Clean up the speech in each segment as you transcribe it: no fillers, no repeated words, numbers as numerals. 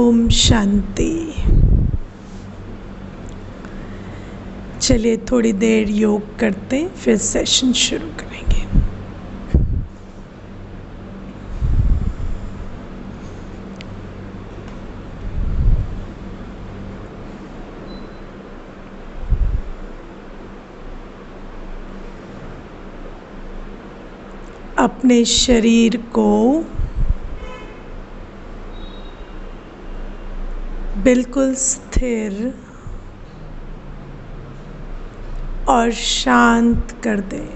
ओम शांति। चलिए थोड़ी देर योग करते हैं, फिर सेशन शुरू करेंगे। अपने शरीर को बिल्कुल स्थिर और शांत कर दें।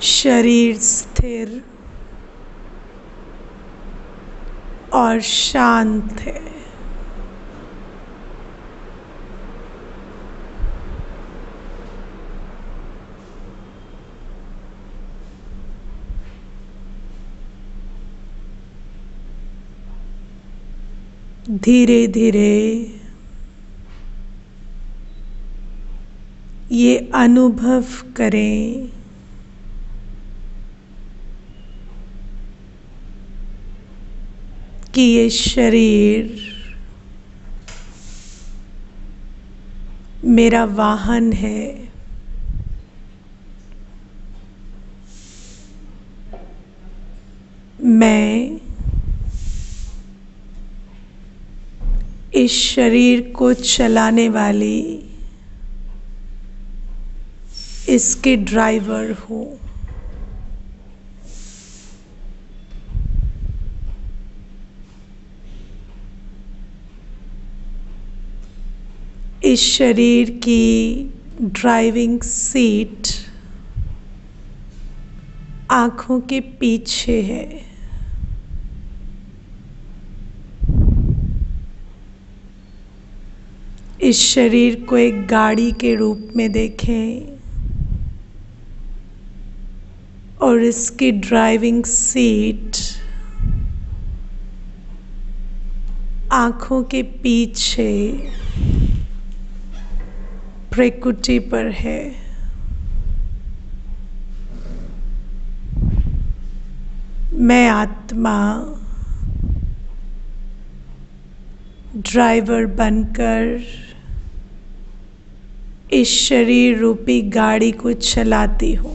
शरीर स्थिर और शांत है। धीरे धीरे ये अनुभव करें कि ये शरीर मेरा वाहन है। मैं इस शरीर को चलाने वाली इसके ड्राइवर हूँ। इस शरीर की ड्राइविंग सीट आँखों के पीछे है। इस शरीर को एक गाड़ी के रूप में देखें और इसकी ड्राइविंग सीट आँखों के पीछे प्रकृति पर है। मैं आत्मा ड्राइवर बनकर इस शरीर रूपी गाड़ी को चलाती हूँ।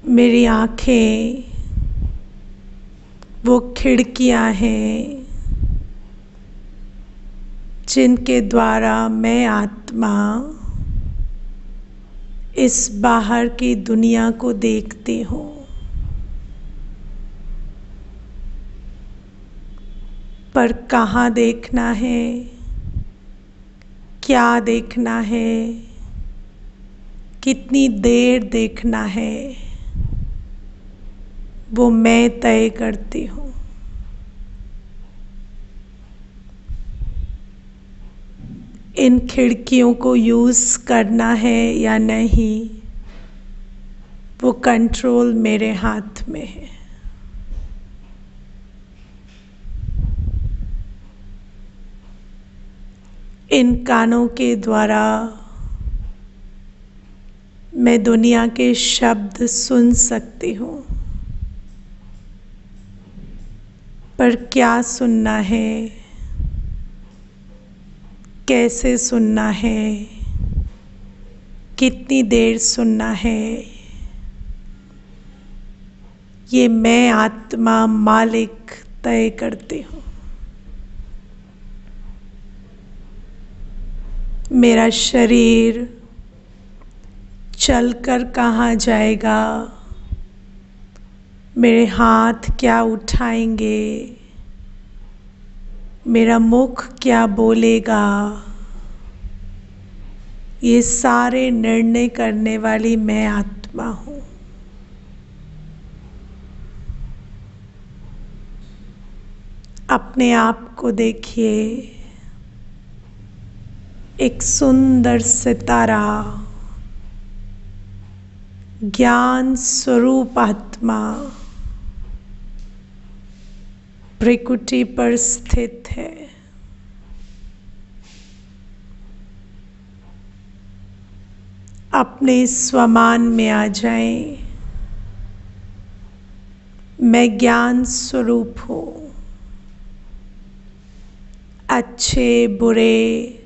मेरी आँखें वो खिड़कियाँ हैं जिनके द्वारा मैं आत्मा इस बाहर की दुनिया को देखती हूँ। पर कहाँ देखना है, क्या देखना है, कितनी देर देखना है, वो मैं तय करती हूँ। इन खिड़कियों को यूज़ करना है या नहीं, वो कंट्रोल मेरे हाथ में है। इन कानों के द्वारा मैं दुनिया के शब्द सुन सकती हूँ, पर क्या सुनना है, कैसे सुनना है, कितनी देर सुनना है, ये मैं आत्मा मालिक तय करती हूँ। मेरा शरीर चलकर कहाँ जाएगा, मेरे हाथ क्या उठाएंगे, मेरा मुख क्या बोलेगा, ये सारे निर्णय करने वाली मैं आत्मा हूँ। अपने आप को देखिए, एक सुंदर सितारा ज्ञान स्वरूप आत्मा प्रकृति पर स्थित है। अपने स्वमान में आ जाएं। मैं ज्ञान स्वरूप हूँ। अच्छे बुरे,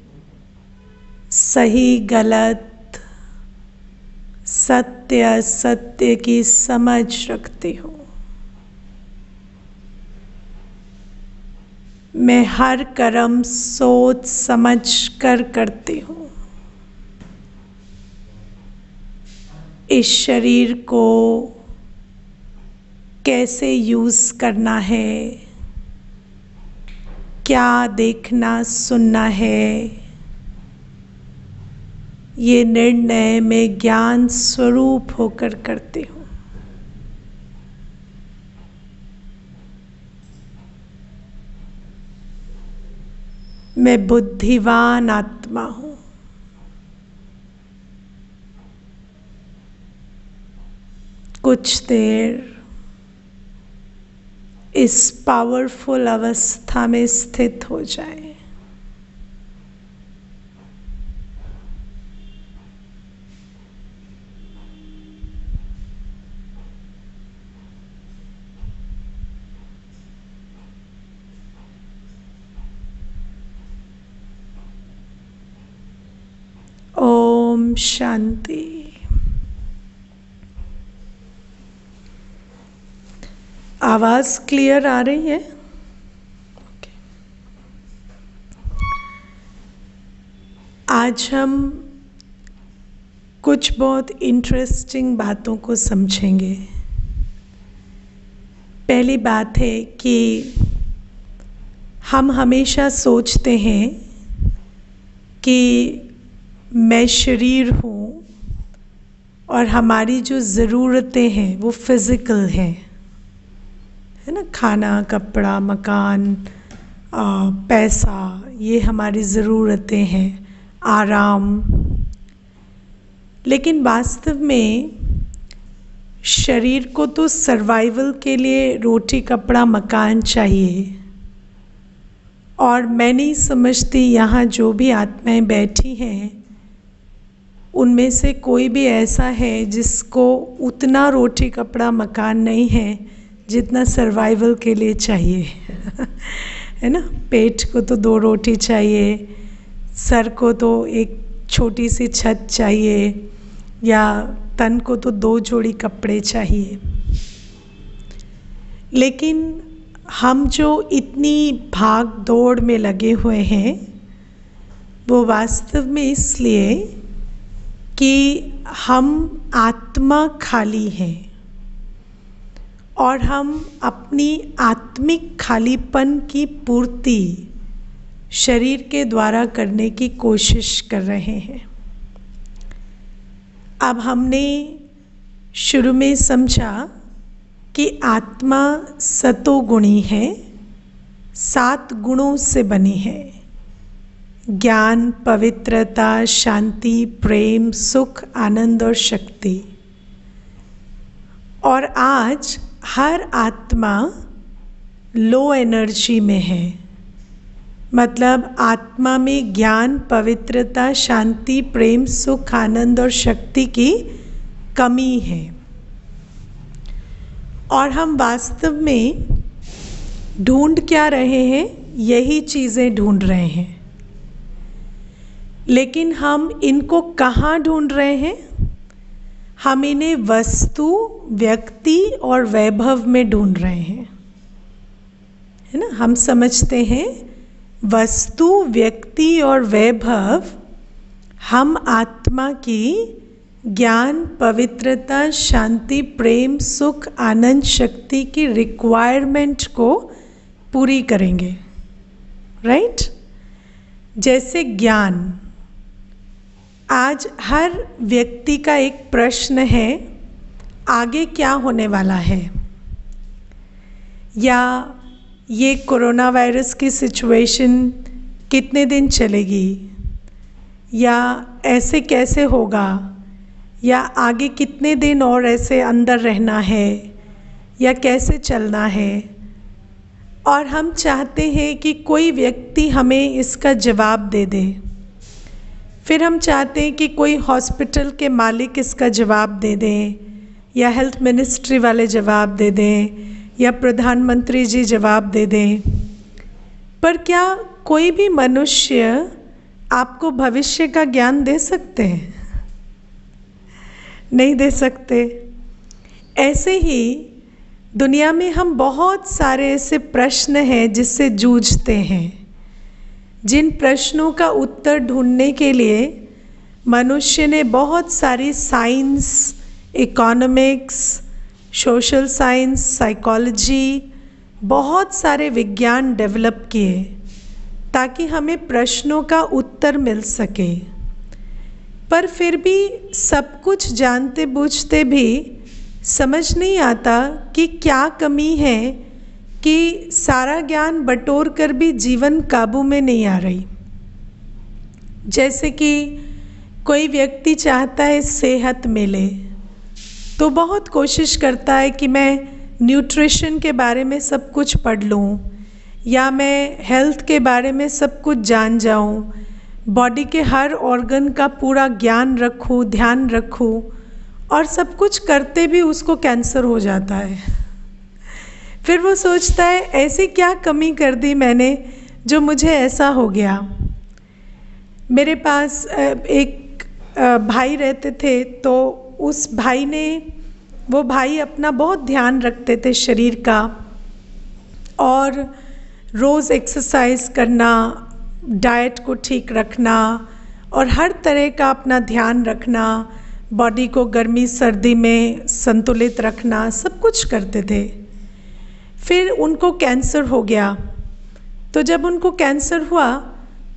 सही गलत, सत्य असत्य की समझ रखती हूँ। मैं हर कर्म सोच समझ कर करती हूँ। इस शरीर को कैसे यूज करना है, क्या देखना सुनना है, ये निर्णय मैं ज्ञान स्वरूप होकर करती हूँ। मैं बुद्धिवान आत्मा हूँ। कुछ देर इस पावरफुल अवस्था में स्थित हो जाएं। ओम शांति। आवाज क्लियर आ रही है? आज हम कुछ बहुत इंटरेस्टिंग बातों को समझेंगे। पहली बात है कि हम हमेशा सोचते हैं कि मैं शरीर हूँ और हमारी जो ज़रूरतें हैं वो फिज़िकल हैं, है ना। खाना, कपड़ा, मकान, पैसा, ये हमारी ज़रूरतें हैं, आराम। लेकिन वास्तव में शरीर को तो सर्वाइवल के लिए रोटी, कपड़ा, मकान चाहिए। और मैं नहीं समझती यहाँ जो भी आत्माएं बैठी हैं उनमें से कोई भी ऐसा है जिसको उतना रोटी, कपड़ा, मकान नहीं है जितना सर्वाइवल के लिए चाहिए है ना। पेट को तो 2 रोटी चाहिए, सर को तो एक छोटी सी छत चाहिए, या तन को तो 2 जोड़ी कपड़े चाहिए। लेकिन हम जो इतनी भाग दौड़ में लगे हुए हैं वो वास्तव में इसलिए कि हम आत्मा खाली हैं और हम अपनी आत्मिक खालीपन की पूर्ति शरीर के द्वारा करने की कोशिश कर रहे हैं। अब हमने शुरू में समझा कि आत्मा सतोगुणी है, 7 गुणों से बनी है। ज्ञान, पवित्रता, शांति, प्रेम, सुख, आनंद और शक्ति। और आज हर आत्मा लो एनर्जी में है, मतलब आत्मा में ज्ञान, पवित्रता, शांति, प्रेम, सुख, आनंद और शक्ति की कमी है। और हम वास्तव में ढूंढ क्या रहे हैं? यही चीज़ें ढूंढ रहे हैं। लेकिन हम इनको कहाँ ढूंढ रहे हैं? हम इन्हें वस्तु, व्यक्ति और वैभव में ढूंढ रहे हैं, है ना। हम समझते हैं वस्तु, व्यक्ति और वैभव हम आत्मा की ज्ञान, पवित्रता, शांति, प्रेम, सुख, आनंद, शक्ति की रिक्वायरमेंट को पूरी करेंगे, राइट। जैसे ज्ञान, आज हर व्यक्ति का एक प्रश्न है, आगे क्या होने वाला है, या ये कोरोना वायरस की सिचुएशन कितने दिन चलेगी, या ऐसे कैसे होगा, या आगे कितने दिन और ऐसे अंदर रहना है या कैसे चलना है। और हम चाहते हैं कि कोई व्यक्ति हमें इसका जवाब दे दे। फिर हम चाहते हैं कि कोई हॉस्पिटल के मालिक इसका जवाब दे दें, या हेल्थ मिनिस्ट्री वाले जवाब दे दें, या प्रधानमंत्री जी जवाब दे दें। पर क्या कोई भी मनुष्य आपको भविष्य का ज्ञान दे सकते हैं? नहीं दे सकते। ऐसे ही दुनिया में हम बहुत सारे ऐसे प्रश्न हैं जिससे जूझते हैं, जिन प्रश्नों का उत्तर ढूंढने के लिए मनुष्य ने बहुत सारी science, economics, social science, psychology, बहुत सारे विज्ञान डेवलप किए ताकि हमें प्रश्नों का उत्तर मिल सके। पर फिर भी सब कुछ जानते बूझते भी समझ नहीं आता कि क्या कमी है कि सारा ज्ञान बटोर कर भी जीवन काबू में नहीं आ रही। जैसे कि कोई व्यक्ति चाहता है सेहत मिले, तो बहुत कोशिश करता है कि मैं न्यूट्रिशन के बारे में सब कुछ पढ़ लूँ, या मैं हेल्थ के बारे में सब कुछ जान जाऊँ, बॉडी के हर ऑर्गन का पूरा ज्ञान रखूँ, ध्यान रखूँ, और सब कुछ करते भी उसको कैंसर हो जाता है। फिर वो सोचता है ऐसी क्या कमी कर दी मैंने जो मुझे ऐसा हो गया। मेरे पास एक भाई रहते थे, तो उस भाई ने, वो भाई अपना बहुत ध्यान रखते थे शरीर का, और रोज़ एक्सरसाइज करना, डाइट को ठीक रखना, और हर तरह का अपना ध्यान रखना, बॉडी को गर्मी सर्दी में संतुलित रखना, सब कुछ करते थे। फिर उनको कैंसर हो गया। तो जब उनको कैंसर हुआ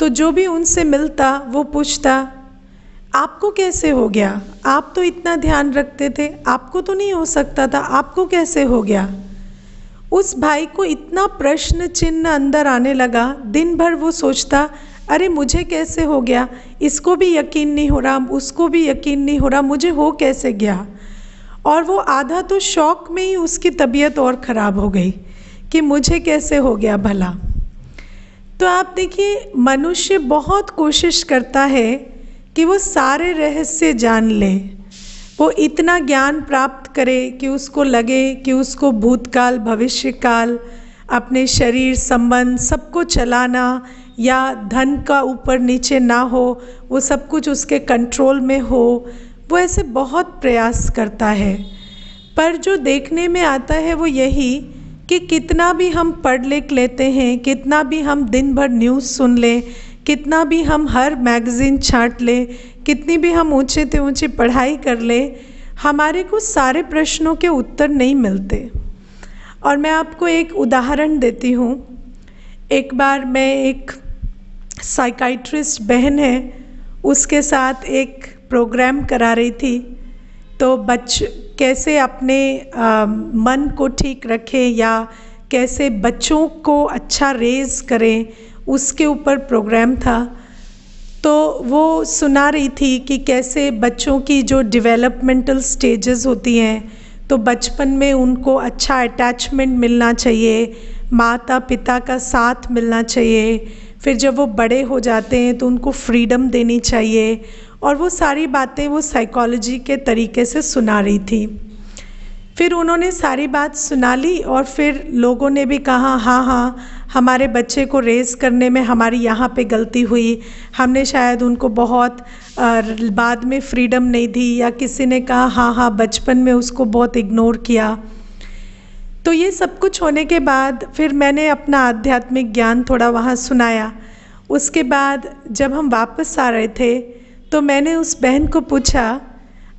तो जो भी उनसे मिलता वो पूछता, आपको कैसे हो गया? आप तो इतना ध्यान रखते थे, आपको तो नहीं हो सकता था, आपको कैसे हो गया? उस भाई को इतना प्रश्न चिन्ह अंदर आने लगा। दिन भर वो सोचता, अरे मुझे कैसे हो गया, इसको भी यकीन नहीं हो रहा, उसको भी यकीन नहीं हो रहा, मुझे हो कैसे गया। और वो आधा तो शौक में ही उसकी तबीयत और ख़राब हो गई कि मुझे कैसे हो गया भला। तो आप देखिए, मनुष्य बहुत कोशिश करता है कि वो सारे रहस्य जान ले, वो इतना ज्ञान प्राप्त करे कि उसको लगे कि उसको भूतकाल, भविष्यकाल, अपने शरीर संबंध सबको चलाना, या धन का ऊपर नीचे ना हो, वो सब कुछ उसके कंट्रोल में हो। वो ऐसे बहुत प्रयास करता है, पर जो देखने में आता है वो यही कि कितना भी हम पढ़ लिख लेते हैं, कितना भी हम दिन भर न्यूज़ सुन लें, कितना भी हम हर मैगज़ीन छांट लें, कितनी भी हम ऊंचे से ऊंची पढ़ाई कर लें, हमारे को सारे प्रश्नों के उत्तर नहीं मिलते। और मैं आपको एक उदाहरण देती हूँ। एक बार मैं एक साइकाइट्रिस्ट बहन है, उसके साथ एक प्रोग्राम करा रही थी। तो कैसे अपने मन को ठीक रखें, या कैसे बच्चों को अच्छा रेज़ करें, उसके ऊपर प्रोग्राम था। तो वो सुना रही थी कि कैसे बच्चों की जो डेवलपमेंटल स्टेजेस होती हैं, तो बचपन में उनको अच्छा अटैचमेंट मिलना चाहिए, माता पिता का साथ मिलना चाहिए। फिर जब वो बड़े हो जाते हैं तो उनको फ्रीडम देनी चाहिए, और वो सारी बातें वो साइकोलॉजी के तरीके से सुना रही थी। फिर उन्होंने सारी बात सुना ली, और फिर लोगों ने भी कहा, हाँ हाँ, हमारे बच्चे को रेज़ करने में हमारी यहाँ पे गलती हुई, हमने शायद उनको बहुत बाद में फ्रीडम नहीं दी, या किसी ने कहा हाँ हाँ, बचपन में उसको बहुत इग्नोर किया। तो ये सब कुछ होने के बाद फिर मैंने अपना आध्यात्मिक ज्ञान थोड़ा वहाँ सुनाया। उसके बाद जब हम वापस आ रहे थे तो मैंने उस बहन को पूछा,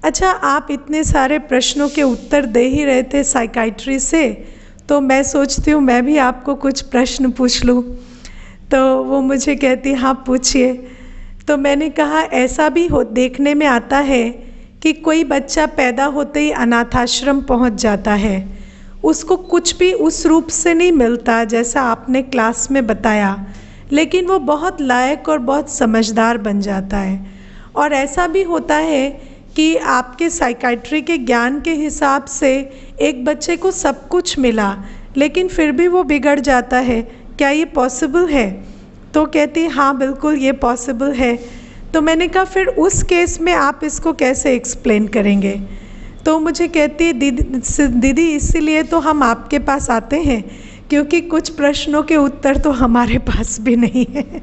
अच्छा आप इतने सारे प्रश्नों के उत्तर दे ही रहे थे साइकाइट्री से, तो मैं सोचती हूँ मैं भी आपको कुछ प्रश्न पूछ लूँ। तो वो मुझे कहती, हाँ पूछिए। तो मैंने कहा, ऐसा भी देखने में आता है कि कोई बच्चा पैदा होते ही अनाथाश्रम पहुँच जाता है, उसको कुछ भी उस रूप से नहीं मिलता जैसा आपने क्लास में बताया, लेकिन वो बहुत लायक और बहुत समझदार बन जाता है। और ऐसा भी होता है कि आपके साइकाइट्री के ज्ञान के हिसाब से एक बच्चे को सब कुछ मिला लेकिन फिर भी वो बिगड़ जाता है, क्या ये पॉसिबल है? तो कहती है हाँ बिल्कुल ये पॉसिबल है। तो मैंने कहा फिर उस केस में आप इसको कैसे एक्सप्लेन करेंगे? तो मुझे कहती है दीदी इसीलिए तो हम आपके पास आते हैं क्योंकि कुछ प्रश्नों के उत्तर तो हमारे पास भी नहीं है,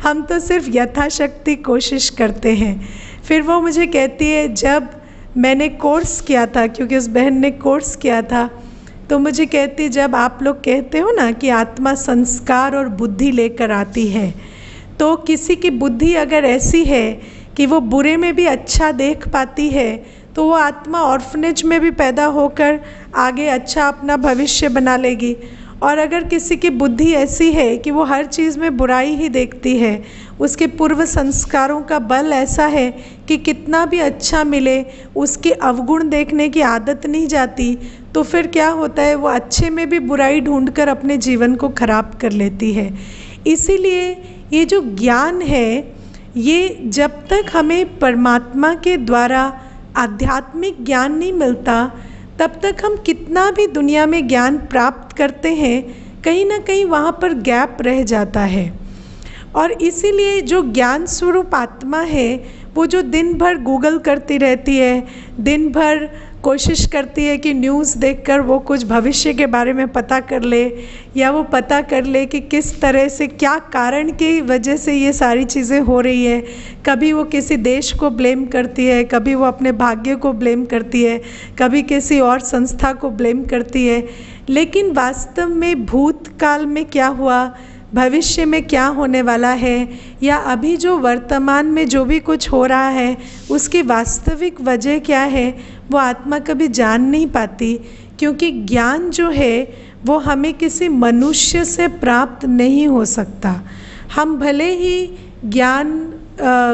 हम तो सिर्फ यथाशक्ति कोशिश करते हैं। फिर वो मुझे कहती है जब मैंने कोर्स किया था, क्योंकि उस बहन ने कोर्स किया था, तो मुझे कहती है जब आप लोग कहते हो ना कि आत्मा संस्कार और बुद्धि लेकर आती है, तो किसी की बुद्धि अगर ऐसी है कि वो बुरे में भी अच्छा देख पाती है तो वो आत्मा ऑर्फनेज में भी पैदा होकर आगे अच्छा अपना भविष्य बना लेगी। और अगर किसी की बुद्धि ऐसी है कि वो हर चीज़ में बुराई ही देखती है, उसके पूर्व संस्कारों का बल ऐसा है कि कितना भी अच्छा मिले उसकी अवगुण देखने की आदत नहीं जाती, तो फिर क्या होता है वो अच्छे में भी बुराई ढूंढकर अपने जीवन को खराब कर लेती है। इसीलिए ये जो ज्ञान है ये जब तक हमें परमात्मा के द्वारा आध्यात्मिक ज्ञान नहीं मिलता तब तक हम कितना भी दुनिया में ज्ञान प्राप्त करते हैं कहीं ना कहीं वहाँ पर गैप रह जाता है। और इसीलिए जो ज्ञान स्वरूप आत्मा है वो जो दिन भर गूगल करती रहती है, दिन भर कोशिश करती है कि न्यूज़ देखकर वो कुछ भविष्य के बारे में पता कर ले, या वो पता कर ले कि किस तरह से क्या कारण की वजह से ये सारी चीज़ें हो रही है। कभी वो किसी देश को ब्लेम करती है, कभी वो अपने भाग्य को ब्लेम करती है, कभी किसी और संस्था को ब्लेम करती है, लेकिन वास्तव में भूतकाल में क्या हुआ, भविष्य में क्या होने वाला है, या अभी जो वर्तमान में जो भी कुछ हो रहा है उसकी वास्तविक वजह क्या है, वो आत्मा कभी जान नहीं पाती। क्योंकि ज्ञान जो है वो हमें किसी मनुष्य से प्राप्त नहीं हो सकता। हम भले ही ज्ञान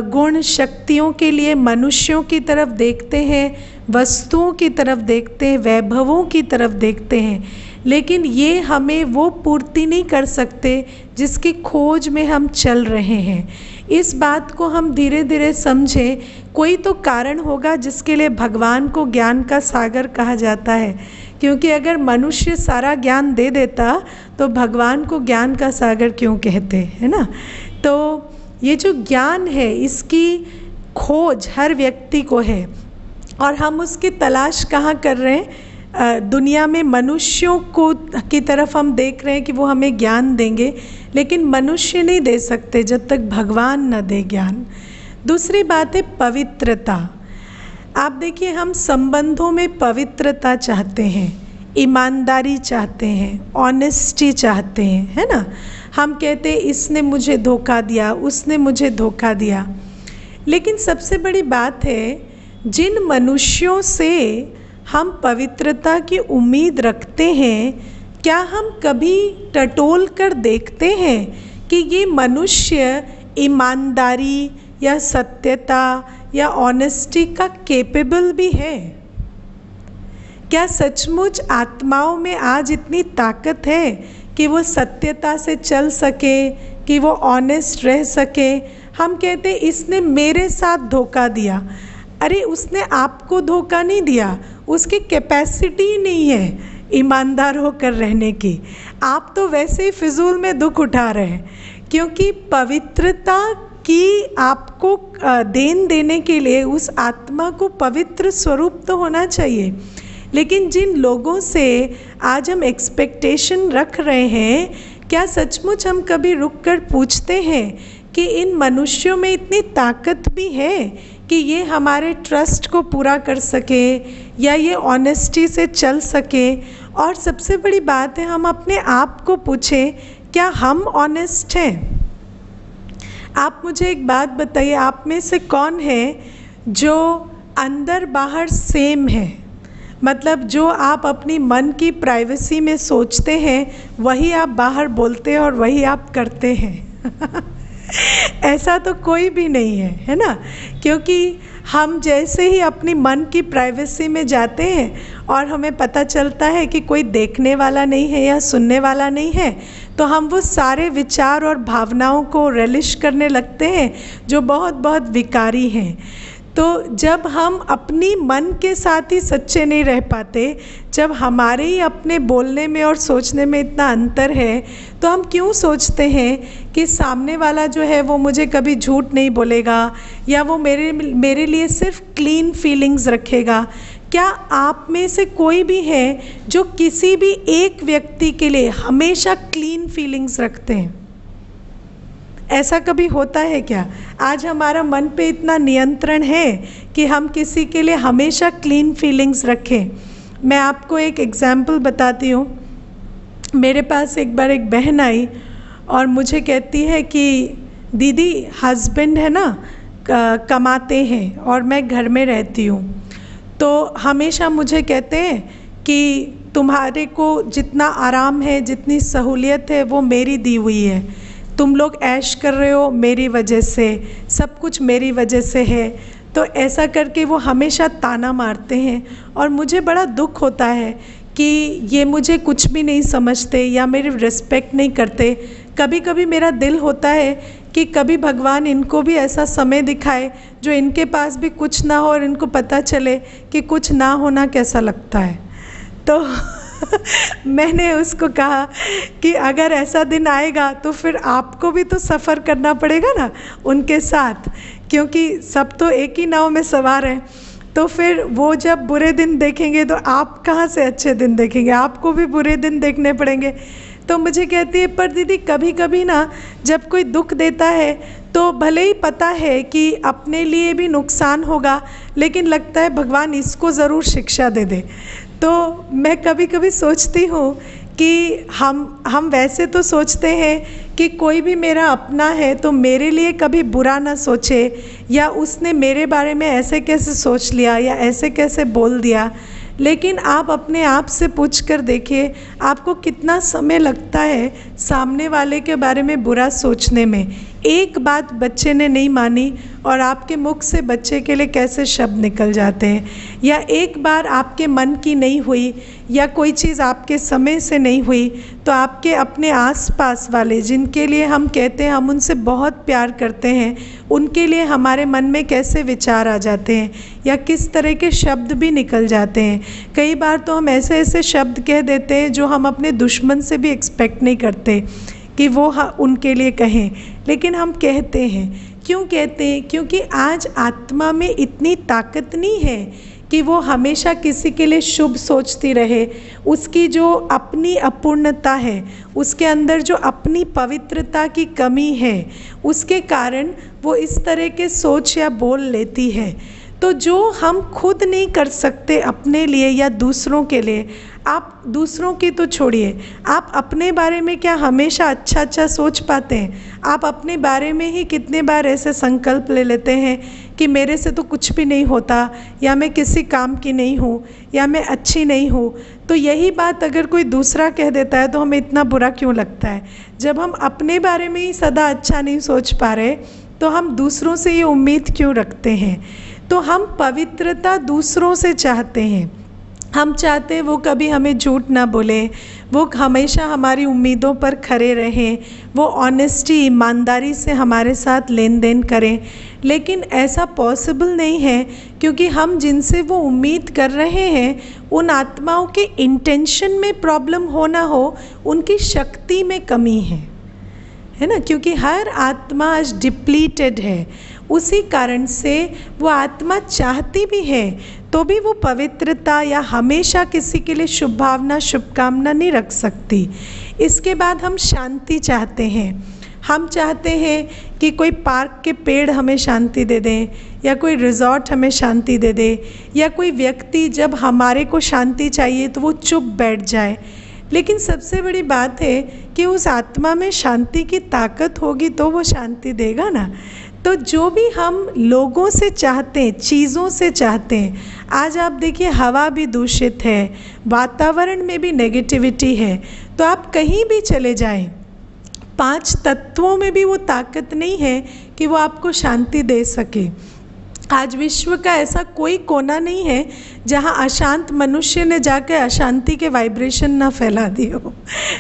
गुण शक्तियों के लिए मनुष्यों की तरफ देखते हैं, वस्तुओं की तरफ देखते हैं, वैभवों की तरफ देखते हैं, लेकिन ये हमें वो पूर्ति नहीं कर सकते जिसकी खोज में हम चल रहे हैं। इस बात को हम धीरे धीरे समझें। कोई तो कारण होगा जिसके लिए भगवान को ज्ञान का सागर कहा जाता है, क्योंकि अगर मनुष्य सारा ज्ञान दे देता तो भगवान को ज्ञान का सागर क्यों कहते, है ना। तो ये जो ज्ञान है इसकी खोज हर व्यक्ति को है, और हम उसकी तलाश कहाँ कर रहे हैं? दुनिया में मनुष्यों को की तरफ हम देख रहे हैं कि वो हमें ज्ञान देंगे, लेकिन मनुष्य नहीं दे सकते जब तक भगवान न दे ज्ञान। दूसरी बात है पवित्रता। आप देखिए हम संबंधों में पवित्रता चाहते हैं, ईमानदारी चाहते हैं, ऑनेस्टी चाहते हैं, है ना। हम कहते हैं इसने मुझे धोखा दिया, उसने मुझे धोखा दिया, लेकिन सबसे बड़ी बात है जिन मनुष्यों से हम पवित्रता की उम्मीद रखते हैं, क्या हम कभी टटोल कर देखते हैं कि ये मनुष्य ईमानदारी या सत्यता या ऑनेस्टी का कैपेबल भी है? क्या सचमुच आत्माओं में आज इतनी ताकत है कि वो सत्यता से चल सके, कि वो ऑनेस्ट रह सके? हम कहते हैं इसने मेरे साथ धोखा दिया। अरे उसने आपको धोखा नहीं दिया, उसकी कैपेसिटी नहीं है ईमानदार होकर रहने की। आप तो वैसे ही फिजूल में दुख उठा रहे हैं, क्योंकि पवित्रता की आपको देन देने के लिए उस आत्मा को पवित्र स्वरूप तो होना चाहिए। लेकिन जिन लोगों से आज हम एक्सपेक्टेशन रख रहे हैं, क्या सचमुच हम कभी रुक कर पूछते हैं कि इन मनुष्यों में इतनी ताकत भी है कि ये हमारे ट्रस्ट को पूरा कर सके, या ये ऑनेस्टी से चल सके? और सबसे बड़ी बात है हम अपने आप को पूछें, क्या हम ऑनेस्ट हैं? आप मुझे एक बात बताइए, आप में से कौन है जो अंदर बाहर सेम है? मतलब जो आप अपनी मन की प्राइवेसी में सोचते हैं वही आप बाहर बोलते हैं और वही आप करते हैं। ऐसा तो कोई भी नहीं है, है ना। क्योंकि हम जैसे ही अपनी मन की प्राइवेसी में जाते हैं और हमें पता चलता है कि कोई देखने वाला नहीं है या सुनने वाला नहीं है, तो हम वो सारे विचार और भावनाओं को रिलिश करने लगते हैं जो बहुत बहुत विकारी हैं। तो जब हम अपनी मन के साथ ही सच्चे नहीं रह पाते, जब हमारे ही अपने बोलने में और सोचने में इतना अंतर है, तो हम क्यों सोचते हैं कि सामने वाला जो है वो मुझे कभी झूठ नहीं बोलेगा या वो मेरे लिए सिर्फ क्लीन फीलिंग्स रखेगा। क्या आप में से कोई भी है जो किसी भी एक व्यक्ति के लिए हमेशा क्लीन फीलिंग्स रखते हैं? ऐसा कभी होता है क्या? आज हमारा मन पे इतना नियंत्रण है कि हम किसी के लिए हमेशा क्लीन फीलिंग्स रखें। मैं आपको एक एग्जाम्पल बताती हूँ। मेरे पास एक बार एक बहन आई और मुझे कहती है कि दीदी, हस्बैंड है ना कमाते हैं और मैं घर में रहती हूँ, तो हमेशा मुझे कहते हैं कि तुम्हारे को जितना आराम है, जितनी सहूलियत है, वो मेरी दी हुई है। तुम लोग ऐश कर रहे हो मेरी वजह से, सब कुछ मेरी वजह से है। तो ऐसा करके वो हमेशा ताना मारते हैं और मुझे बड़ा दुख होता है कि ये मुझे कुछ भी नहीं समझते या मेरी रिस्पेक्ट नहीं करते। कभी कभी मेरा दिल होता है कि कभी भगवान इनको भी ऐसा समय दिखाए जो इनके पास भी कुछ ना हो और इनको पता चले कि कुछ ना होना कैसा लगता है। तो मैंने उसको कहा कि अगर ऐसा दिन आएगा तो फिर आपको भी तो सफ़र करना पड़ेगा ना उनके साथ, क्योंकि सब तो एक ही नाव में सवार हैं। तो फिर वो जब बुरे दिन देखेंगे तो आप कहाँ से अच्छे दिन देखेंगे, आपको भी बुरे दिन देखने पड़ेंगे। तो मुझे कहती है, पर दीदी कभी कभी ना जब कोई दुख देता है तो भले ही पता है कि अपने लिए भी नुकसान होगा, लेकिन लगता है भगवान इसको ज़रूर शिक्षा दे दे। तो मैं कभी कभी सोचती हूँ कि हम वैसे तो सोचते हैं कि कोई भी मेरा अपना है तो मेरे लिए कभी बुरा ना सोचे, या उसने मेरे बारे में ऐसे कैसे सोच लिया या ऐसे कैसे बोल दिया। लेकिन आप अपने आप से पूछ कर देखिए, आपको कितना समय लगता है सामने वाले के बारे में बुरा सोचने में। एक बात बच्चे ने नहीं मानी और आपके मुख से बच्चे के लिए कैसे शब्द निकल जाते हैं, या एक बार आपके मन की नहीं हुई या कोई चीज़ आपके समय से नहीं हुई तो आपके अपने आसपास वाले जिनके लिए हम कहते हैं हम उनसे बहुत प्यार करते हैं, उनके लिए हमारे मन में कैसे विचार आ जाते हैं या किस तरह के शब्द भी निकल जाते हैं। कई बार तो हम ऐसे ऐसे शब्द कह देते हैं जो हम अपने दुश्मन से भी एक्सपेक्ट नहीं करते कि वो उनके लिए कहें, लेकिन हम कहते हैं। क्यों कहते हैं? क्योंकि आज आत्मा में इतनी ताकत नहीं है कि वो हमेशा किसी के लिए शुभ सोचती रहे। उसकी जो अपनी अपूर्णता है, उसके अंदर जो अपनी पवित्रता की कमी है, उसके कारण वो इस तरह के सोच या बोल लेती है। तो जो हम खुद नहीं कर सकते अपने लिए या दूसरों के लिए, आप दूसरों की तो छोड़िए, आप अपने बारे में क्या हमेशा अच्छा अच्छा सोच पाते हैं? आप अपने बारे में ही कितने बार ऐसे संकल्प ले लेते हैं कि मेरे से तो कुछ भी नहीं होता, या मैं किसी काम की नहीं हूँ, या मैं अच्छी नहीं हूँ। तो यही बात अगर कोई दूसरा कह देता है तो हमें इतना बुरा क्यों लगता है? जब हम अपने बारे में ही सदा अच्छा नहीं सोच पा रहे तो हम दूसरों से ये उम्मीद क्यों रखते हैं? तो हम पवित्रता दूसरों से चाहते हैं। हम चाहते हैं वो कभी हमें झूठ ना बोले, वो हमेशा हमारी उम्मीदों पर खरे रहें, वो ऑनेस्टी ईमानदारी से हमारे साथ लेन देन करें। लेकिन ऐसा पॉसिबल नहीं है, क्योंकि हम जिनसे वो उम्मीद कर रहे हैं उन आत्माओं के इंटेंशन में प्रॉब्लम हो ना हो, उनकी शक्ति में कमी है ना। क्योंकि हर आत्मा आज डिप्लीटेड है, उसी कारण से वो आत्मा चाहती भी है तो भी वो पवित्रता या हमेशा किसी के लिए शुभ भावना शुभकामना नहीं रख सकती। इसके बाद हम शांति चाहते हैं। हम चाहते हैं कि कोई पार्क के पेड़ हमें शांति दे दें, या कोई रिजॉर्ट हमें शांति दे दे, या कोई व्यक्ति जब हमारे को शांति चाहिए तो वो चुप बैठ जाए। लेकिन सबसे बड़ी बात है कि उस आत्मा में शांति की ताकत होगी तो वो शांति देगा ना। तो जो भी हम लोगों से चाहते हैं, चीज़ों से चाहते हैं, आज आप देखिए हवा भी दूषित है, वातावरण में भी नेगेटिविटी है। तो आप कहीं भी चले जाएं, 5 तत्वों में भी वो ताकत नहीं है कि वो आपको शांति दे सके। आज विश्व का ऐसा कोई कोना नहीं है जहाँ अशांत मनुष्य ने जाकर अशांति के वाइब्रेशन ना फैला दी हो,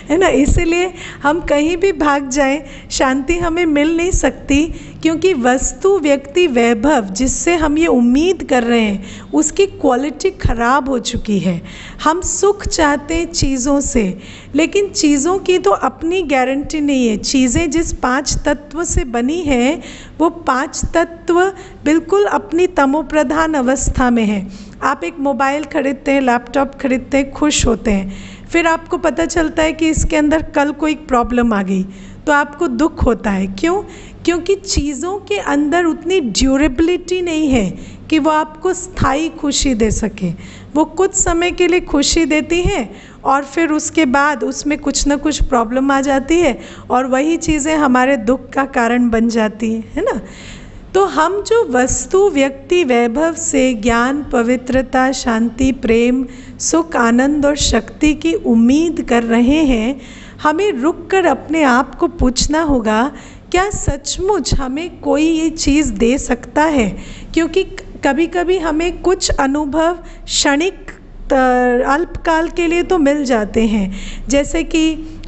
है ना। इसीलिए हम कहीं भी भाग जाएं, शांति हमें मिल नहीं सकती, क्योंकि वस्तु व्यक्ति वैभव जिससे हम ये उम्मीद कर रहे हैं उसकी क्वालिटी खराब हो चुकी है। हम सुख चाहते हैं चीज़ों से, लेकिन चीज़ों की तो अपनी गारंटी नहीं है। चीज़ें जिस 5 तत्व से बनी हैं वो 5 तत्व बिल्कुल अपनी तमोप्रधान अवस्था में है। आप एक मोबाइल खरीदते हैं, लैपटॉप खरीदते हैं, खुश होते हैं, फिर आपको पता चलता है कि इसके अंदर कल कोई प्रॉब्लम आ गई तो आपको दुख होता है। क्यों? क्योंकि चीज़ों के अंदर उतनी ड्यूरेबिलिटी नहीं है कि वो आपको स्थायी खुशी दे सके। वो कुछ समय के लिए खुशी देती हैं और फिर उसके बाद उसमें कुछ ना कुछ प्रॉब्लम आ जाती है और वही चीज़ें हमारे दुख का कारण बन जाती हैं, है ना। तो हम जो वस्तु व्यक्ति वैभव से ज्ञान, पवित्रता, शांति, प्रेम, सुख, आनंद और शक्ति की उम्मीद कर रहे हैं, हमें रुककर अपने आप को पूछना होगा क्या सचमुच हमें कोई ये चीज़ दे सकता है। क्योंकि कभी कभी हमें कुछ अनुभव क्षणिक अल्पकाल के लिए तो मिल जाते हैं, जैसे कि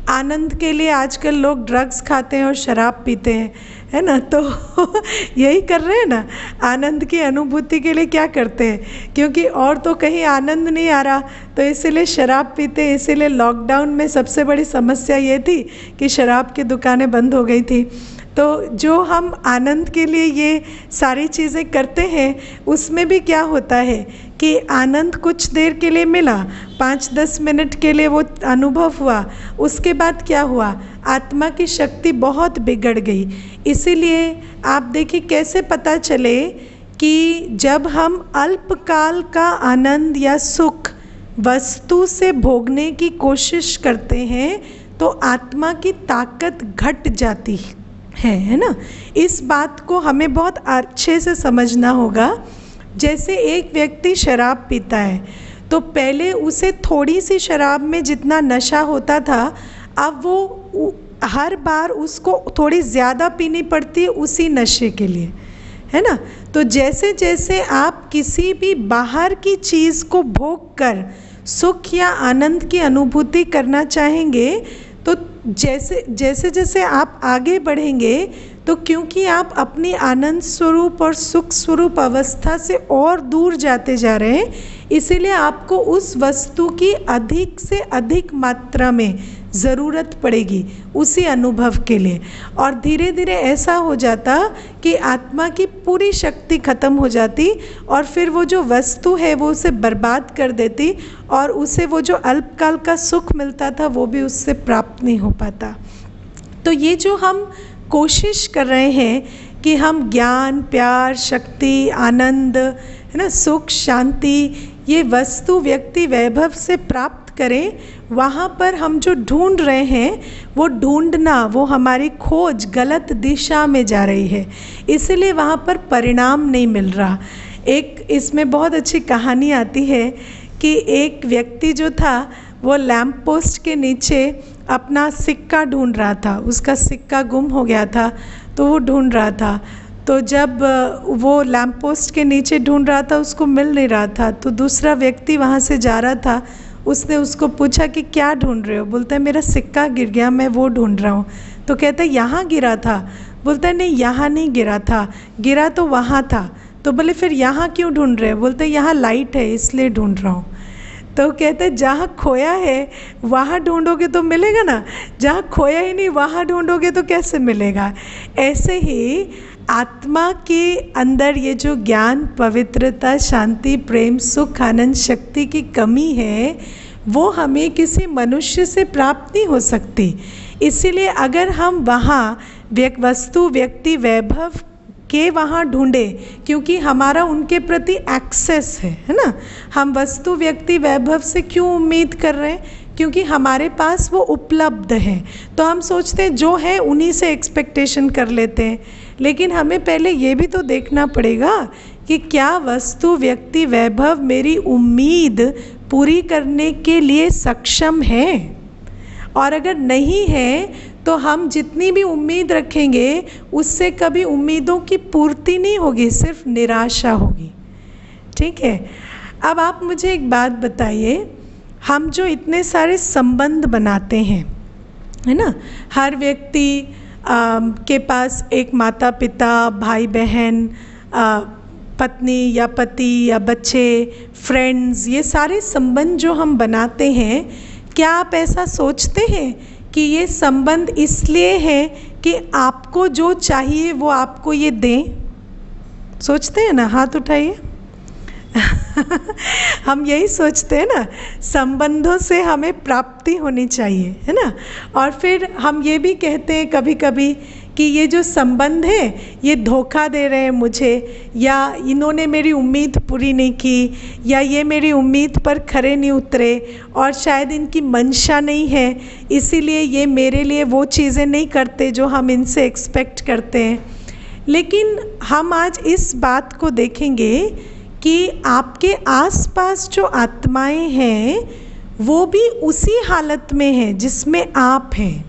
आनंद के लिए आजकल लोग ड्रग्स खाते हैं और शराब पीते हैं, है ना। तो यही कर रहे हैं ना, आनंद की अनुभूति के लिए क्या करते हैं, क्योंकि और तो कहीं आनंद नहीं आ रहा तो इसीलिए शराब पीते हैं। इसीलिए लॉकडाउन में सबसे बड़ी समस्या ये थी कि शराब की दुकानें बंद हो गई थी। तो जो हम आनंद के लिए ये सारी चीज़ें करते हैं उसमें भी क्या होता है कि आनंद कुछ देर के लिए मिला, 5-10 मिनट के लिए वो अनुभव हुआ, उसके बाद क्या हुआ, आत्मा की शक्ति बहुत बिगड़ गई। इसीलिए आप देखिए कैसे पता चले कि जब हम अल्पकाल का आनंद या सुख वस्तु से भोगने की कोशिश करते हैं तो आत्मा की ताकत घट जाती है ना। इस बात को हमें बहुत अच्छे से समझना होगा। जैसे एक व्यक्ति शराब पीता है तो पहले उसे थोड़ी सी शराब में जितना नशा होता था, अब वो हर बार उसको थोड़ी ज़्यादा पीनी पड़ती है उसी नशे के लिए, है ना। तो जैसे जैसे आप किसी भी बाहर की चीज़ को भोग कर सुख या आनंद की अनुभूति करना चाहेंगे तो जैसे जैसे आप आगे बढ़ेंगे तो क्योंकि आप अपनी आनंद स्वरूप और सुख स्वरूप अवस्था से और दूर जाते जा रहे हैं, इसीलिए आपको उस वस्तु की अधिक से अधिक मात्रा में ज़रूरत पड़ेगी उसी अनुभव के लिए। और धीरे धीरे ऐसा हो जाता कि आत्मा की पूरी शक्ति ख़त्म हो जाती और फिर वो जो वस्तु है वो उसे बर्बाद कर देती और उसे वो जो अल्पकाल का सुख मिलता था वो भी उससे प्राप्त नहीं हो पाता। तो ये जो हम कोशिश कर रहे हैं कि हम ज्ञान, प्यार, शक्ति, आनंद, है ना, सुख, शांति, ये वस्तु व्यक्ति वैभव से प्राप्त करें, वहाँ पर हम जो ढूंढ रहे हैं वो ढूंढना, वो हमारी खोज गलत दिशा में जा रही है, इसलिए वहाँ पर परिणाम नहीं मिल रहा। एक इसमें बहुत अच्छी कहानी आती है कि एक व्यक्ति जो था वो लैंप पोस्ट के नीचे अपना सिक्का ढूंढ रहा था, उसका सिक्का गुम हो गया था तो वो ढूंढ रहा था। तो जब वो लैंप पोस्ट के नीचे ढूंढ रहा था उसको मिल नहीं रहा था, तो दूसरा व्यक्ति वहाँ से जा रहा था, उसने उसको पूछा कि क्या ढूंढ रहे हो? बोलता है मेरा सिक्का गिर गया, मैं वो ढूंढ रहा हूँ। तो कहता है यहाँ गिरा था? बोलता है नहीं यहाँ नहीं गिरा था, गिरा तो वहाँ था। तो बोले फिर यहाँ क्यों ढूंढ रहे हो? बोलते हैं यहाँ लाइट है इसलिए ढूंढ रहा हूँ। तो कहते हैं जहाँ खोया है वहाँ ढूंढोगे तो मिलेगा ना, जहाँ खोया ही नहीं वहाँ ढूंढोगे तो कैसे मिलेगा। ऐसे ही आत्मा के अंदर ये जो ज्ञान, पवित्रता, शांति, प्रेम, सुख, आनंद, शक्ति की कमी है वो हमें किसी मनुष्य से प्राप्त नहीं हो सकती। इसीलिए अगर हम वहाँ वस्तु व्यक्ति वैभव के वहाँ ढूंढे, क्योंकि हमारा उनके प्रति एक्सेस है ना। हम वस्तु व्यक्ति वैभव से क्यों उम्मीद कर रहे हैं? क्योंकि हमारे पास वो उपलब्ध है, तो हम सोचते हैं जो है उन्हीं से एक्सपेक्टेशन कर लेते हैं। लेकिन हमें पहले ये भी तो देखना पड़ेगा कि क्या वस्तु व्यक्ति वैभव मेरी उम्मीद पूरी करने के लिए सक्षम है, और अगर नहीं है तो हम जितनी भी उम्मीद रखेंगे उससे कभी उम्मीदों की पूर्ति नहीं होगी, सिर्फ निराशा होगी। ठीक है। अब आप मुझे एक बात बताइए, हम जो इतने सारे संबंध बनाते हैं, है ना, हर व्यक्ति के पास एक माता पिता, भाई बहन, पत्नी या पति या बच्चे, फ्रेंड्स, ये सारे संबंध जो हम बनाते हैं, क्या आप ऐसा सोचते हैं कि ये संबंध इसलिए है कि आपको जो चाहिए वो आपको ये दें? सोचते हैं ना? हाथ उठाइए। हम यही सोचते हैं ना, संबंधों से हमें प्राप्ति होनी चाहिए, है ना। और फिर हम ये भी कहते हैं कभी कभी कि ये जो संबंध है ये धोखा दे रहे हैं मुझे, या इन्होंने मेरी उम्मीद पूरी नहीं की, या ये मेरी उम्मीद पर खरे नहीं उतरे, और शायद इनकी मंशा नहीं है, इसीलिए ये मेरे लिए वो चीज़ें नहीं करते जो हम इनसे एक्सपेक्ट करते हैं। लेकिन हम आज इस बात को देखेंगे कि आपके आसपास जो आत्माएं हैं वो भी उसी हालत में हैं जिसमें आप हैं।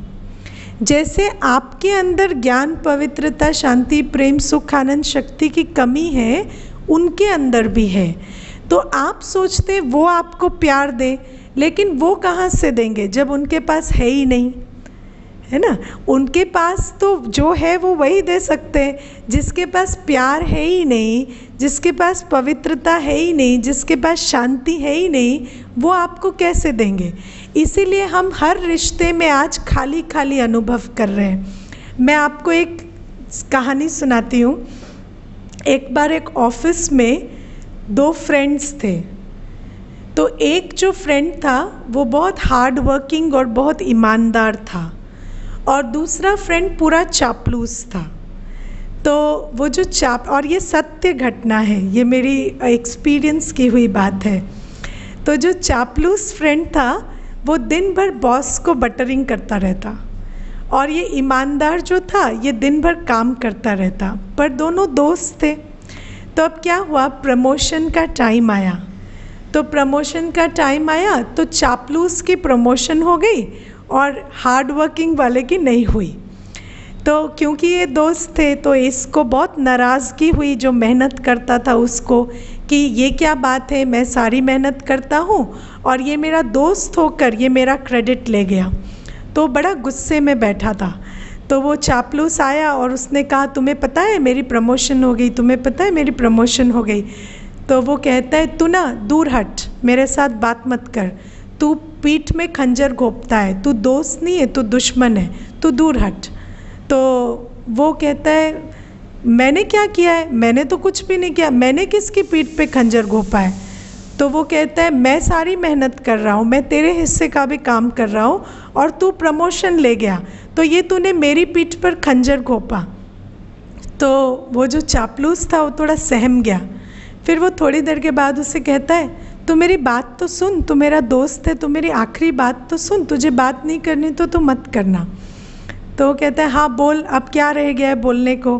जैसे आपके अंदर ज्ञान, पवित्रता, शांति, प्रेम, सुख, आनंद, शक्ति की कमी है, उनके अंदर भी है। तो आप सोचते वो आपको प्यार दे, लेकिन वो कहाँ से देंगे जब उनके पास है ही नहीं, है ना। उनके पास तो जो है वो वही दे सकते हैं। जिसके पास प्यार है ही नहीं, जिसके पास पवित्रता है ही नहीं, जिसके पास शांति है ही नहीं, वो आपको कैसे देंगे। इसीलिए हम हर रिश्ते में आज खाली खाली अनुभव कर रहे हैं। मैं आपको एक कहानी सुनाती हूँ। एक बार एक ऑफिस में 2 फ्रेंड्स थे। तो एक जो फ्रेंड था वो बहुत हार्ड वर्किंग और बहुत ईमानदार था, और दूसरा फ्रेंड पूरा चापलूस था। तो वो जो और ये सत्य घटना है, ये मेरी एक्सपीरियंस की हुई बात है। तो जो चापलूस फ्रेंड था वो दिन भर बॉस को बटरिंग करता रहता, और ये ईमानदार जो था ये दिन भर काम करता रहता, पर दोनों दोस्त थे। तो अब क्या हुआ, प्रमोशन का टाइम आया। तो प्रमोशन का टाइम आया तो चापलूस की प्रमोशन हो गई और हार्ड वर्किंग वाले की नहीं हुई। तो क्योंकि ये दोस्त थे तो इसको बहुत नाराज़गी हुई जो मेहनत करता था उसको, कि ये क्या बात है, मैं सारी मेहनत करता हूँ और ये मेरा दोस्त होकर ये मेरा क्रेडिट ले गया। तो बड़ा गुस्से में बैठा था। तो वो चापलूस आया और उसने कहा, तुम्हें पता है मेरी प्रमोशन हो गई, तुम्हें पता है मेरी प्रमोशन हो गई। तो वो कहता है, तू ना दूर हट, मेरे साथ बात मत कर, तू पीठ में खंजर घोंपता है, तू दोस्त नहीं है, तू दुश्मन है, तू दूर हट। तो वो कहता है, मैंने क्या किया है, मैंने तो कुछ भी नहीं किया, मैंने किसकी पीठ पे खंजर घोंपा है। तो वो कहता है, मैं सारी मेहनत कर रहा हूँ, मैं तेरे हिस्से का भी काम कर रहा हूँ और तू प्रमोशन ले गया, तो ये तूने मेरी पीठ पर खंजर घोंपा। तो वो जो चापलूस था वो थोड़ा सहम गया। फिर वो थोड़ी देर के बाद उससे कहता है, तू मेरी बात तो सुन, तू मेरा दोस्त है, तू मेरी आखिरी बात तो सुन, तुझे बात नहीं करनी तो तू मत करना। तो वो कहता है, हाँ बोल, अब क्या रह गया है बोलने को।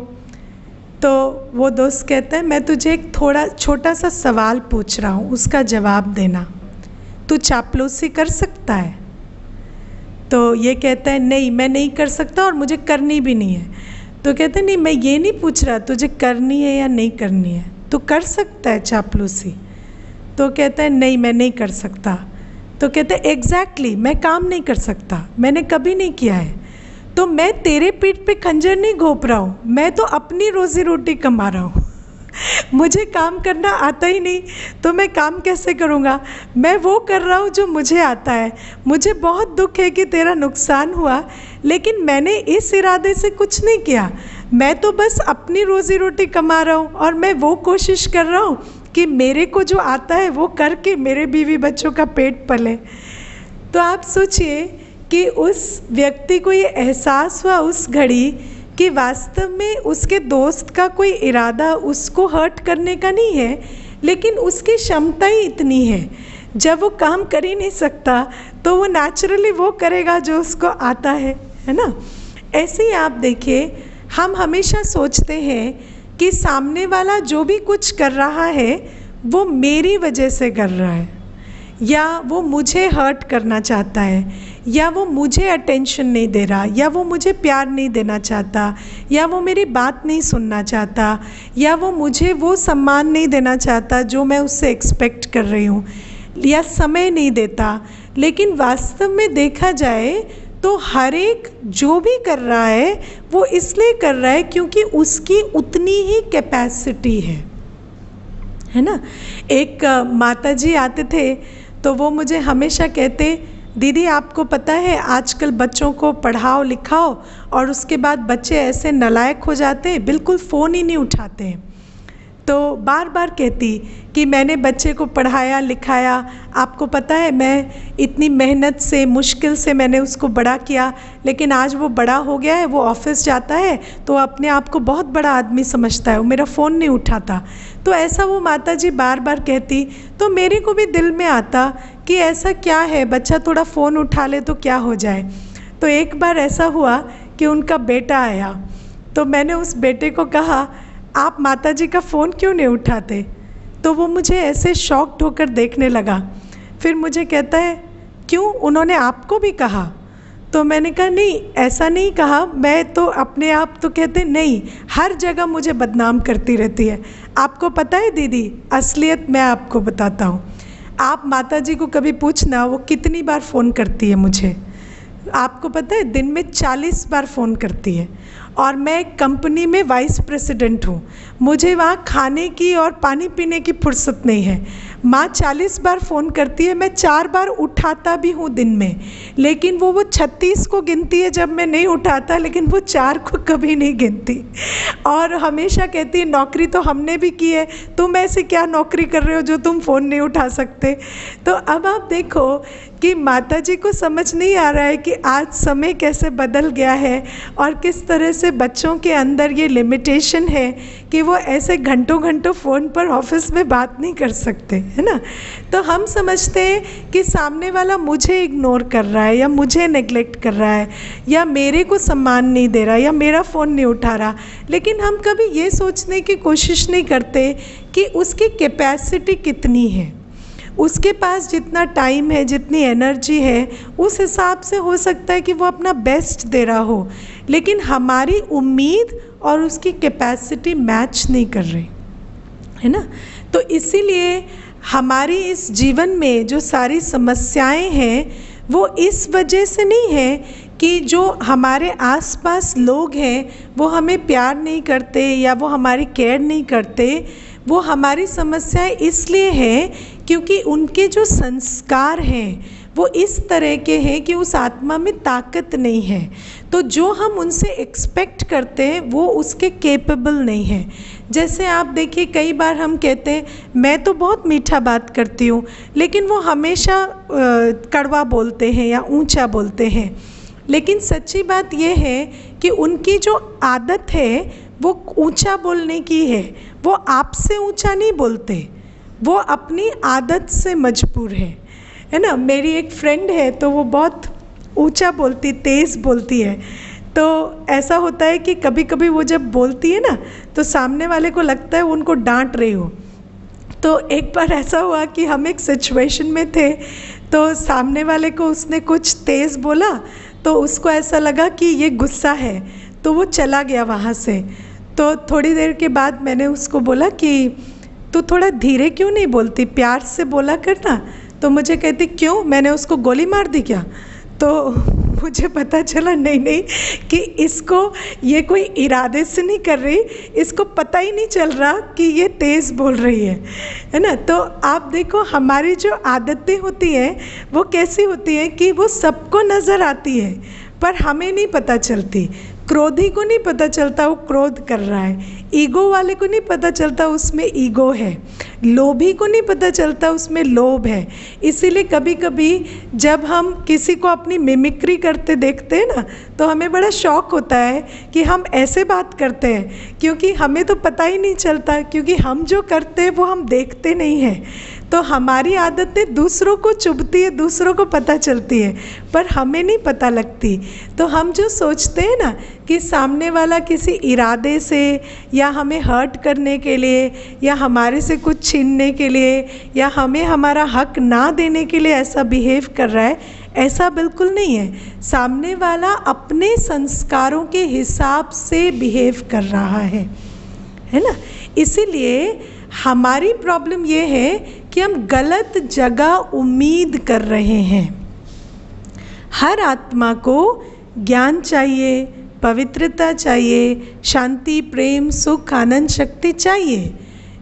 तो वो दोस्त कहता है, मैं तुझे एक थोड़ा छोटा सा सवाल पूछ रहा हूँ, उसका जवाब देना, तू चापलूसी कर सकता है। तो ये कहता है, नहीं मैं नहीं कर सकता और मुझे करनी भी नहीं है। तो कहते हैं, नहीं मैं ये नहीं पूछ रहा तुझे करनी है या नहीं करनी है, तू कर सकता है चापलूसी। तो कहता है, नहीं मैं नहीं कर सकता। तो कहते हैं, एग्जैक्टली मैं काम नहीं कर सकता, मैंने कभी नहीं किया है। तो मैं तेरे पीठ पे खंजर नहीं घोंप रहा हूँ, मैं तो अपनी रोज़ी रोटी कमा रहा हूँ। मुझे काम करना आता ही नहीं, तो मैं काम कैसे करूँगा। मैं वो कर रहा हूँ जो मुझे आता है। मुझे बहुत दुख है कि तेरा नुकसान हुआ, लेकिन मैंने इस इरादे से कुछ नहीं किया। मैं तो बस अपनी रोज़ी रोटी कमा रहा हूँ और मैं वो कोशिश कर रहा हूँ कि मेरे को जो आता है वो करके मेरे बीवी बच्चों का पेट पले। तो आप सोचिए कि उस व्यक्ति को ये एहसास हुआ उस घड़ी कि वास्तव में उसके दोस्त का कोई इरादा उसको हर्ट करने का नहीं है, लेकिन उसकी क्षमता ही इतनी है, जब वो काम कर ही नहीं सकता तो वो नेचुरली वो करेगा जो उसको आता है ना। ऐसे ही आप देखिए, हम हमेशा सोचते हैं कि सामने वाला जो भी कुछ कर रहा है वो मेरी वजह से कर रहा है, या वो मुझे हर्ट करना चाहता है, या वो मुझे अटेंशन नहीं दे रहा, या वो मुझे प्यार नहीं देना चाहता, या वो मेरी बात नहीं सुनना चाहता, या वो मुझे वो सम्मान नहीं देना चाहता जो मैं उससे एक्सपेक्ट कर रही हूँ, या समय नहीं देता। लेकिन वास्तव में देखा जाए तो हर एक जो भी कर रहा है वो इसलिए कर रहा है क्योंकि उसकी उतनी ही कैपेसिटी है ना। एक माता जी आते थे तो वो मुझे हमेशा कहते, दीदी आपको पता है आजकल बच्चों को पढ़ाओ लिखाओ और उसके बाद बच्चे ऐसे नालायक हो जाते हैं, बिल्कुल फ़ोन ही नहीं उठाते हैं। तो बार बार कहती कि मैंने बच्चे को पढ़ाया लिखाया, आपको पता है मैं इतनी मेहनत से मुश्किल से मैंने उसको बड़ा किया, लेकिन आज वो बड़ा हो गया है, वो ऑफिस जाता है तो अपने आप को बहुत बड़ा आदमी समझता है, वो मेरा फ़ोन नहीं उठाता। तो ऐसा वो माता जी बार बार कहती, तो मेरे को भी दिल में आता कि ऐसा क्या है, बच्चा थोड़ा फ़ोन उठा ले तो क्या हो जाए। तो एक बार ऐसा हुआ कि उनका बेटा आया, तो मैंने उस बेटे को कहा आप माता जी का फ़ोन क्यों नहीं उठाते। तो वो मुझे ऐसे शॉक्ड होकर देखने लगा। फिर मुझे कहता है क्यों, उन्होंने आपको भी कहा। तो मैंने कहा नहीं ऐसा नहीं कहा, मैं तो अपने आप तो कहते नहीं, हर जगह मुझे बदनाम करती रहती है। आपको पता है दीदी, असलियत मैं आपको बताता हूँ, आप माता जी को कभी पूछना वो कितनी बार फ़ोन करती है मुझे। आपको पता है दिन में 40 बार फ़ोन करती है, और मैं एक कंपनी में वाइस प्रेसिडेंट हूँ, मुझे वहाँ खाने की और पानी पीने की फुर्सत नहीं है। माँ 40 बार फ़ोन करती है, मैं 4 बार उठाता भी हूँ दिन में, लेकिन वो 36 को गिनती है जब मैं नहीं उठाता, लेकिन वो 4 को कभी नहीं गिनती। और हमेशा कहती है नौकरी तो हमने भी की है, तुम ऐसे क्या नौकरी कर रहे हो जो तुम फ़ोन नहीं उठा सकते। तो अब आप देखो कि माता जी को समझ नहीं आ रहा है कि आज समय कैसे बदल गया है और किस तरह से बच्चों के अंदर ये लिमिटेशन है कि वो ऐसे घंटों घंटों फ़ोन पर ऑफिस में बात नहीं कर सकते, है ना। तो हम समझते हैं कि सामने वाला मुझे इग्नोर कर रहा है या मुझे नेग्लेक्ट कर रहा है या मेरे को सम्मान नहीं दे रहा या मेरा फ़ोन नहीं उठा रहा, लेकिन हम कभी ये सोचने की कोशिश नहीं करते कि उसकी कैपेसिटी कितनी है, उसके पास जितना टाइम है, जितनी एनर्जी है, उस हिसाब से हो सकता है कि वो अपना बेस्ट दे रहा हो, लेकिन हमारी उम्मीद और उसकी कैपेसिटी मैच नहीं कर रही, है ना। तो इसीलिए हमारी इस जीवन में जो सारी समस्याएं हैं वो इस वजह से नहीं है कि जो हमारे आसपास लोग हैं वो हमें प्यार नहीं करते या वो हमारी केयर नहीं करते। वो हमारी समस्याएं इसलिए हैं क्योंकि उनके जो संस्कार हैं वो इस तरह के हैं कि उस आत्मा में ताकत नहीं है, तो जो हम उनसे एक्सपेक्ट करते हैं वो उसके केपेबल नहीं है। जैसे आप देखिए कई बार हम कहते हैं मैं तो बहुत मीठा बात करती हूँ, लेकिन वो हमेशा कड़वा बोलते हैं या ऊंचा बोलते हैं। लेकिन सच्ची बात ये है कि उनकी जो आदत है वो ऊंचा बोलने की है, वो आपसे ऊंचा नहीं बोलते, वो अपनी आदत से मजबूर है ना। मेरी एक फ्रेंड है तो वो बहुत ऊंचा बोलती, तेज़ बोलती है। तो ऐसा होता है कि कभी कभी वो जब बोलती है ना तो सामने वाले को लगता है वो उनको डांट रही हो। तो एक बार ऐसा हुआ कि हम एक सिचुएशन में थे, तो सामने वाले को उसने कुछ तेज़ बोला तो उसको ऐसा लगा कि ये गुस्सा है, तो वो चला गया वहाँ से। तो थोड़ी देर के बाद मैंने उसको बोला कि तू थोड़ा धीरे क्यों नहीं बोलती, प्यार से बोला करना। तो मुझे कहती क्यों, मैंने उसको गोली मार दी क्या। तो मुझे पता चला नहीं कि इसको ये कोई इरादे से नहीं कर रही, इसको पता ही नहीं चल रहा कि ये तेज़ बोल रही है ना। तो आप देखो हमारी जो आदतें होती हैं वो कैसी होती हैं कि वो सबको नज़र आती है पर हमें नहीं पता चलती। क्रोधी को नहीं पता चलता वो क्रोध कर रहा है, ईगो वाले को नहीं पता चलता उसमें ईगो है, लोभी को नहीं पता चलता उसमें लोभ है। इसीलिए कभी कभी जब हम किसी को अपनी मिमिक्री करते देखते हैं ना तो हमें बड़ा शौक होता है कि हम ऐसे बात करते हैं, क्योंकि हमें तो पता ही नहीं चलता, क्योंकि हम जो करते हैं वो हम देखते नहीं हैं। तो हमारी आदतें दूसरों को चुभती है, दूसरों को पता चलती है पर हमें नहीं पता लगती। तो हम जो सोचते हैं ना कि सामने वाला किसी इरादे से या हमें हर्ट करने के लिए या हमारे से कुछ छीनने के लिए या हमें हमारा हक ना देने के लिए ऐसा बिहेव कर रहा है, ऐसा बिल्कुल नहीं है। सामने वाला अपने संस्कारों के हिसाब से बिहेव कर रहा है ना। इसीलिए हमारी प्रॉब्लम ये है कि हम गलत जगह उम्मीद कर रहे हैं। हर आत्मा को ज्ञान चाहिए, पवित्रता चाहिए, शांति, प्रेम, सुख, आनंद, शक्ति चाहिए।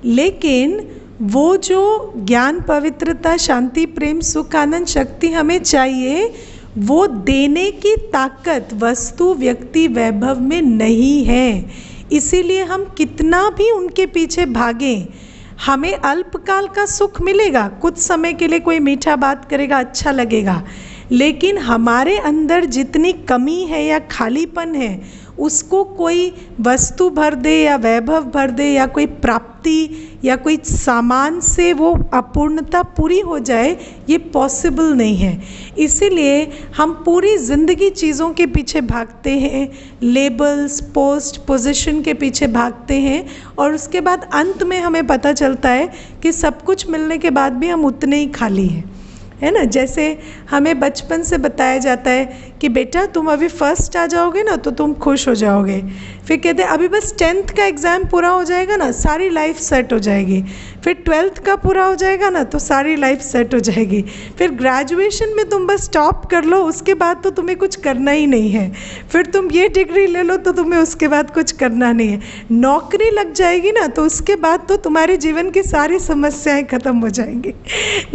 लेकिन वो जो ज्ञान, पवित्रता, शांति, प्रेम, सुख, आनंद, शक्ति हमें चाहिए, वो देने की ताकत वस्तु, व्यक्ति, वैभव में नहीं है। इसीलिए हम कितना भी उनके पीछे भागें, हमें अल्पकाल का सुख मिलेगा, कुछ समय के लिए कोई मीठा बात करेगा, अच्छा लगेगा, लेकिन हमारे अंदर जितनी कमी है या खालीपन है उसको कोई वस्तु भर दे या वैभव भर दे या कोई प्राप्ति या कोई सामान से वो अपूर्णता पूरी हो जाए, ये पॉसिबल नहीं है। इसीलिए हम पूरी ज़िंदगी चीज़ों के पीछे भागते हैं, लेबल्स, पोस्ट, पोजीशन के पीछे भागते हैं, और उसके बाद अंत में हमें पता चलता है कि सब कुछ मिलने के बाद भी हम उतने ही खाली हैं, है ना। जैसे हमें बचपन से बताया जाता है कि बेटा तुम अभी फर्स्ट आ जाओगे ना तो तुम खुश हो जाओगे, फिर कहते हैं अभी बस 10th का एग्ज़ाम पूरा हो जाएगा ना सारी लाइफ सेट हो जाएगी, फिर 12th का पूरा हो जाएगा ना तो सारी लाइफ सेट हो जाएगी, फिर ग्रेजुएशन में तुम बस टॉप कर लो, उसके बाद तो तुम्हें कुछ करना ही नहीं है, फिर तुम ये डिग्री ले लो तो तुम्हें उसके बाद कुछ करना नहीं है, नौकरी लग जाएगी ना तो उसके बाद तो तुम्हारे जीवन की सारी समस्याएं ख़त्म हो जाएंगी।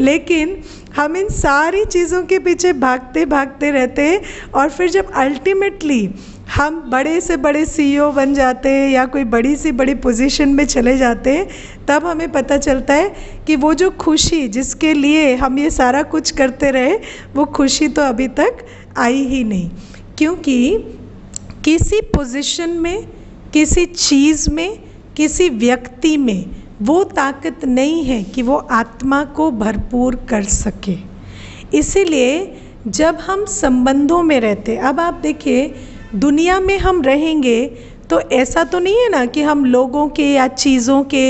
लेकिन हम इन सारी चीज़ों के पीछे भागते भागते रहते हैं, और फिर जब अल्टीमेटली हम बड़े से बड़े CEO बन जाते हैं या कोई बड़ी सी बड़ी पोजीशन में चले जाते हैं, तब हमें पता चलता है कि वो जो खुशी जिसके लिए हम ये सारा कुछ करते रहे, वो खुशी तो अभी तक आई ही नहीं। क्योंकि किसी पोजीशन में, किसी चीज़ में, किसी व्यक्ति में वो ताकत नहीं है कि वो आत्मा को भरपूर कर सके। इसीलिए जब हम संबंधों में रहते, अब आप देखिए दुनिया में हम रहेंगे तो ऐसा तो नहीं है ना कि हम लोगों के या चीज़ों के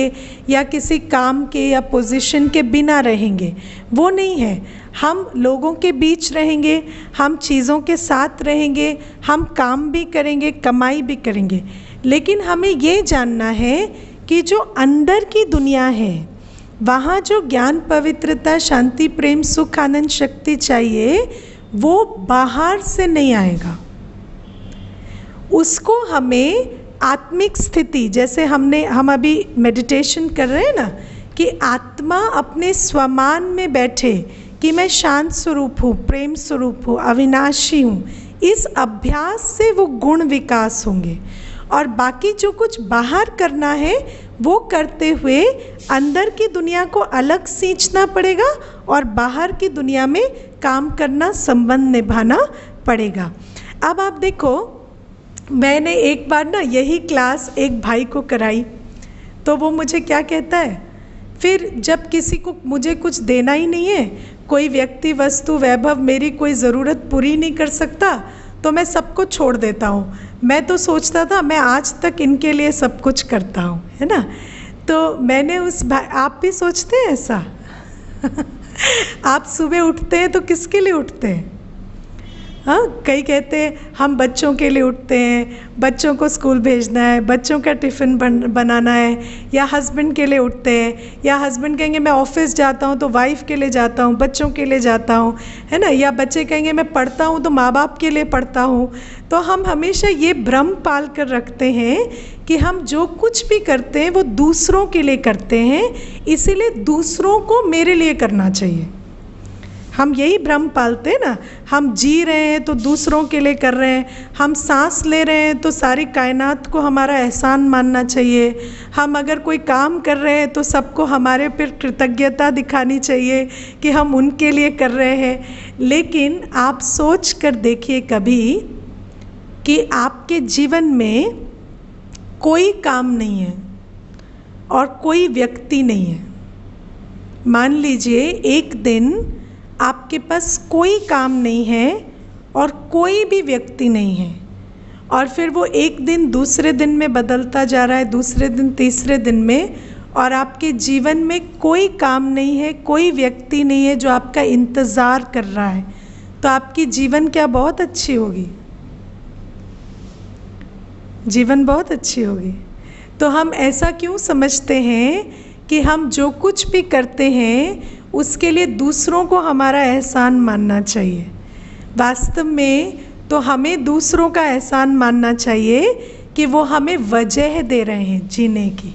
या किसी काम के या पोजीशन के बिना रहेंगे, वो नहीं है। हम लोगों के बीच रहेंगे, हम चीज़ों के साथ रहेंगे, हम काम भी करेंगे, कमाई भी करेंगे, लेकिन हमें ये जानना है कि जो अंदर की दुनिया है वहाँ जो ज्ञान, पवित्रता, शांति, प्रेम, सुख, आनंद, शक्ति चाहिए, वो बाहर से नहीं आएगा। उसको हमें आत्मिक स्थिति, जैसे हम अभी मेडिटेशन कर रहे हैं ना, कि आत्मा अपने स्वमान में बैठे कि मैं शांत स्वरूप हूँ, प्रेम स्वरूप हूँ, अविनाशी हूँ, इस अभ्यास से वो गुण विकास होंगे। और बाकी जो कुछ बाहर करना है वो करते हुए अंदर की दुनिया को अलग सींचना पड़ेगा और बाहर की दुनिया में काम करना, संबंध निभाना पड़ेगा। अब आप देखो, मैंने एक बार ना यही क्लास एक भाई को कराई, तो वो मुझे क्या कहता है, फिर जब किसी को मुझे कुछ देना ही नहीं है, कोई व्यक्ति, वस्तु, वैभव मेरी कोई ज़रूरत पूरी नहीं कर सकता, तो मैं सबको छोड़ देता हूँ। मैं तो सोचता था मैं आज तक इनके लिए सब कुछ करता हूँ, है ना। तो मैंने उस भाई, आप भी सोचते हैं ऐसा? आप सुबह उठते हैं तो किसके लिए उठते हैं? हाँ, कई कहते हैं हम बच्चों के लिए उठते हैं, बच्चों को स्कूल भेजना है, बच्चों का टिफ़िन बनाना है, या हस्बैंड के लिए उठते हैं, या हस्बैंड कहेंगे मैं ऑफिस जाता हूँ तो वाइफ के लिए जाता हूँ, बच्चों के लिए जाता हूँ, है ना, या बच्चे कहेंगे मैं पढ़ता हूँ तो माँ बाप के लिए पढ़ता हूँ। तो हम हमेशा ये भ्रम पाल कर रखते हैं कि हम जो कुछ भी करते हैं वो दूसरों के लिए करते हैं, इसीलिए दूसरों को मेरे लिए करना चाहिए। हम यही भ्रम पालते हैं ना, हम जी रहे हैं तो दूसरों के लिए कर रहे हैं, हम सांस ले रहे हैं तो सारी कायनात को हमारा एहसान मानना चाहिए, हम अगर कोई काम कर रहे हैं तो सबको हमारे पर कृतज्ञता दिखानी चाहिए कि हम उनके लिए कर रहे हैं। लेकिन आप सोच कर देखिए कभी कि आपके जीवन में कोई काम नहीं है और कोई व्यक्ति नहीं है। मान लीजिए एक दिन आपके पास कोई काम नहीं है और कोई भी व्यक्ति नहीं है, और फिर वो एक दिन दूसरे दिन में बदलता जा रहा है, दूसरे दिन तीसरे दिन में, और आपके जीवन में कोई काम नहीं है, कोई व्यक्ति नहीं है जो आपका इंतज़ार कर रहा है, तो आपकी जीवन क्या बहुत अच्छी होगी? जीवन बहुत अच्छी होगी। तो हम ऐसा क्यों समझते हैं कि हम जो कुछ भी करते हैं उसके लिए दूसरों को हमारा एहसान मानना चाहिए? वास्तव में तो हमें दूसरों का एहसान मानना चाहिए कि वो हमें वजह दे रहे हैं जीने की,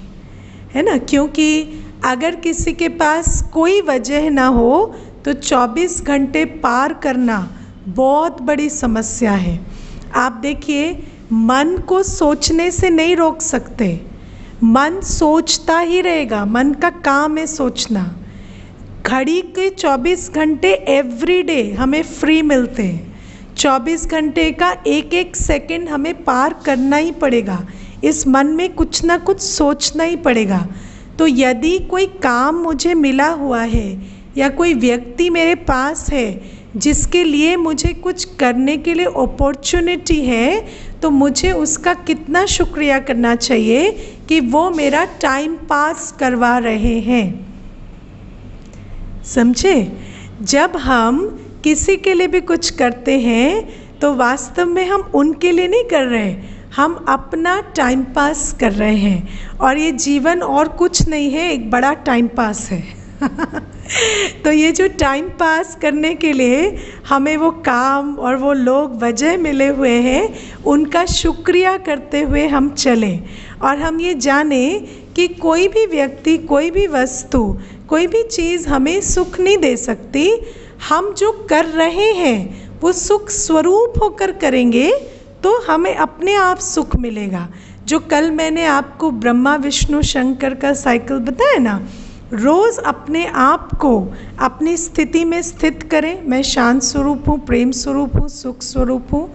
है ना। क्योंकि अगर किसी के पास कोई वजह ना हो तो 24 घंटे पार करना बहुत बड़ी समस्या है। आप देखिए, मन को सोचने से नहीं रोक सकते, मन सोचता ही रहेगा, मन का काम है सोचना। घड़ी के 24 घंटे एवरीडे हमें फ्री मिलते हैं, 24 घंटे का एक एक सेकंड हमें पार करना ही पड़ेगा, इस मन में कुछ ना कुछ सोचना ही पड़ेगा। तो यदि कोई काम मुझे मिला हुआ है या कोई व्यक्ति मेरे पास है जिसके लिए मुझे कुछ करने के लिए अपॉर्चुनिटी है, तो मुझे उसका कितना शुक्रिया करना चाहिए कि वो मेरा टाइम पास करवा रहे हैं। समझे? जब हम किसी के लिए भी कुछ करते हैं तो वास्तव में हम उनके लिए नहीं कर रहे, हम अपना टाइम पास कर रहे हैं। और ये जीवन और कुछ नहीं है, एक बड़ा टाइम पास है। तो ये जो टाइम पास करने के लिए हमें वो काम और वो लोग वजह मिले हुए हैं, उनका शुक्रिया करते हुए हम चलें। और हम ये जाने कि कोई भी व्यक्ति, कोई भी वस्तु, कोई भी चीज़ हमें सुख नहीं दे सकती। हम जो कर रहे हैं वो सुख स्वरूप होकर करेंगे तो हमें अपने आप सुख मिलेगा। जो कल मैंने आपको ब्रह्मा विष्णु शंकर का साइकिल बताया ना, रोज़ अपने आप को अपनी स्थिति में स्थित करें। मैं शांत स्वरूप हूँ, प्रेम स्वरूप हूँ, सुख स्वरूप हूँ।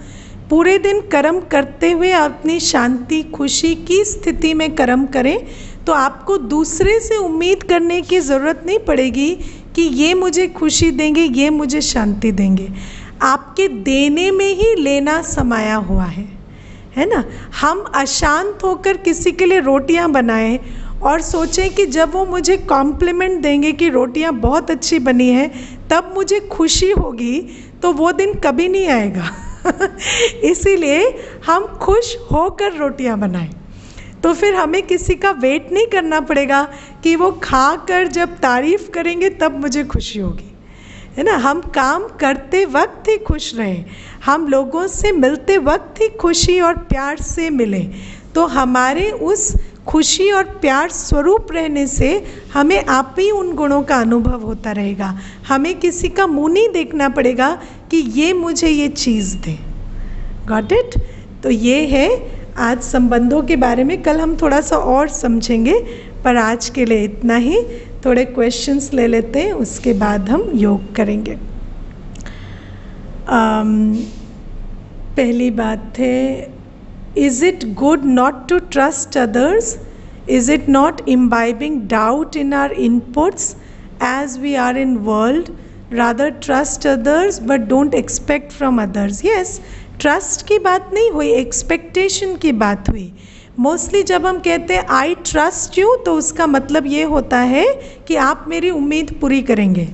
पूरे दिन कर्म करते हुए अपनी शांति खुशी की स्थिति में कर्म करें तो आपको दूसरे से उम्मीद करने की ज़रूरत नहीं पड़ेगी कि ये मुझे खुशी देंगे, ये मुझे शांति देंगे। आपके देने में ही लेना समाया हुआ है ना। हम अशांत होकर किसी के लिए रोटियां बनाएं और सोचें कि जब वो मुझे कॉम्प्लीमेंट देंगे कि रोटियां बहुत अच्छी बनी है तब मुझे खुशी होगी, तो वो दिन कभी नहीं आएगा। इसीलिए हम खुश होकर रोटियां बनाएं, तो फिर हमें किसी का वेट नहीं करना पड़ेगा कि वो खाकर जब तारीफ़ करेंगे तब मुझे खुशी होगी, है ना। हम काम करते वक्त ही खुश रहें, हम लोगों से मिलते वक्त ही खुशी और प्यार से मिलें, तो हमारे उस खुशी और प्यार स्वरूप रहने से हमें आप ही उन गुणों का अनुभव होता रहेगा। हमें किसी का मुँह नहीं देखना पड़ेगा कि ये मुझे ये चीज़ दे। Got it? तो ये है आज संबंधों के बारे में। कल हम थोड़ा सा और समझेंगे, पर आज के लिए इतना ही। थोड़े क्वेश्चंस ले लेते हैं, उसके बाद हम योग करेंगे। पहली बात है, is it good not to trust others? Is it not imbibing doubt in our inputs as we are in world? Rather trust others but don't expect from others. Yes, trust की बात नहीं हुई, एक्सपेक्टेशन की बात हुई। Mostly जब हम कहते हैं आई ट्रस्ट यू, तो उसका मतलब ये होता है कि आप मेरी उम्मीद पूरी करेंगे।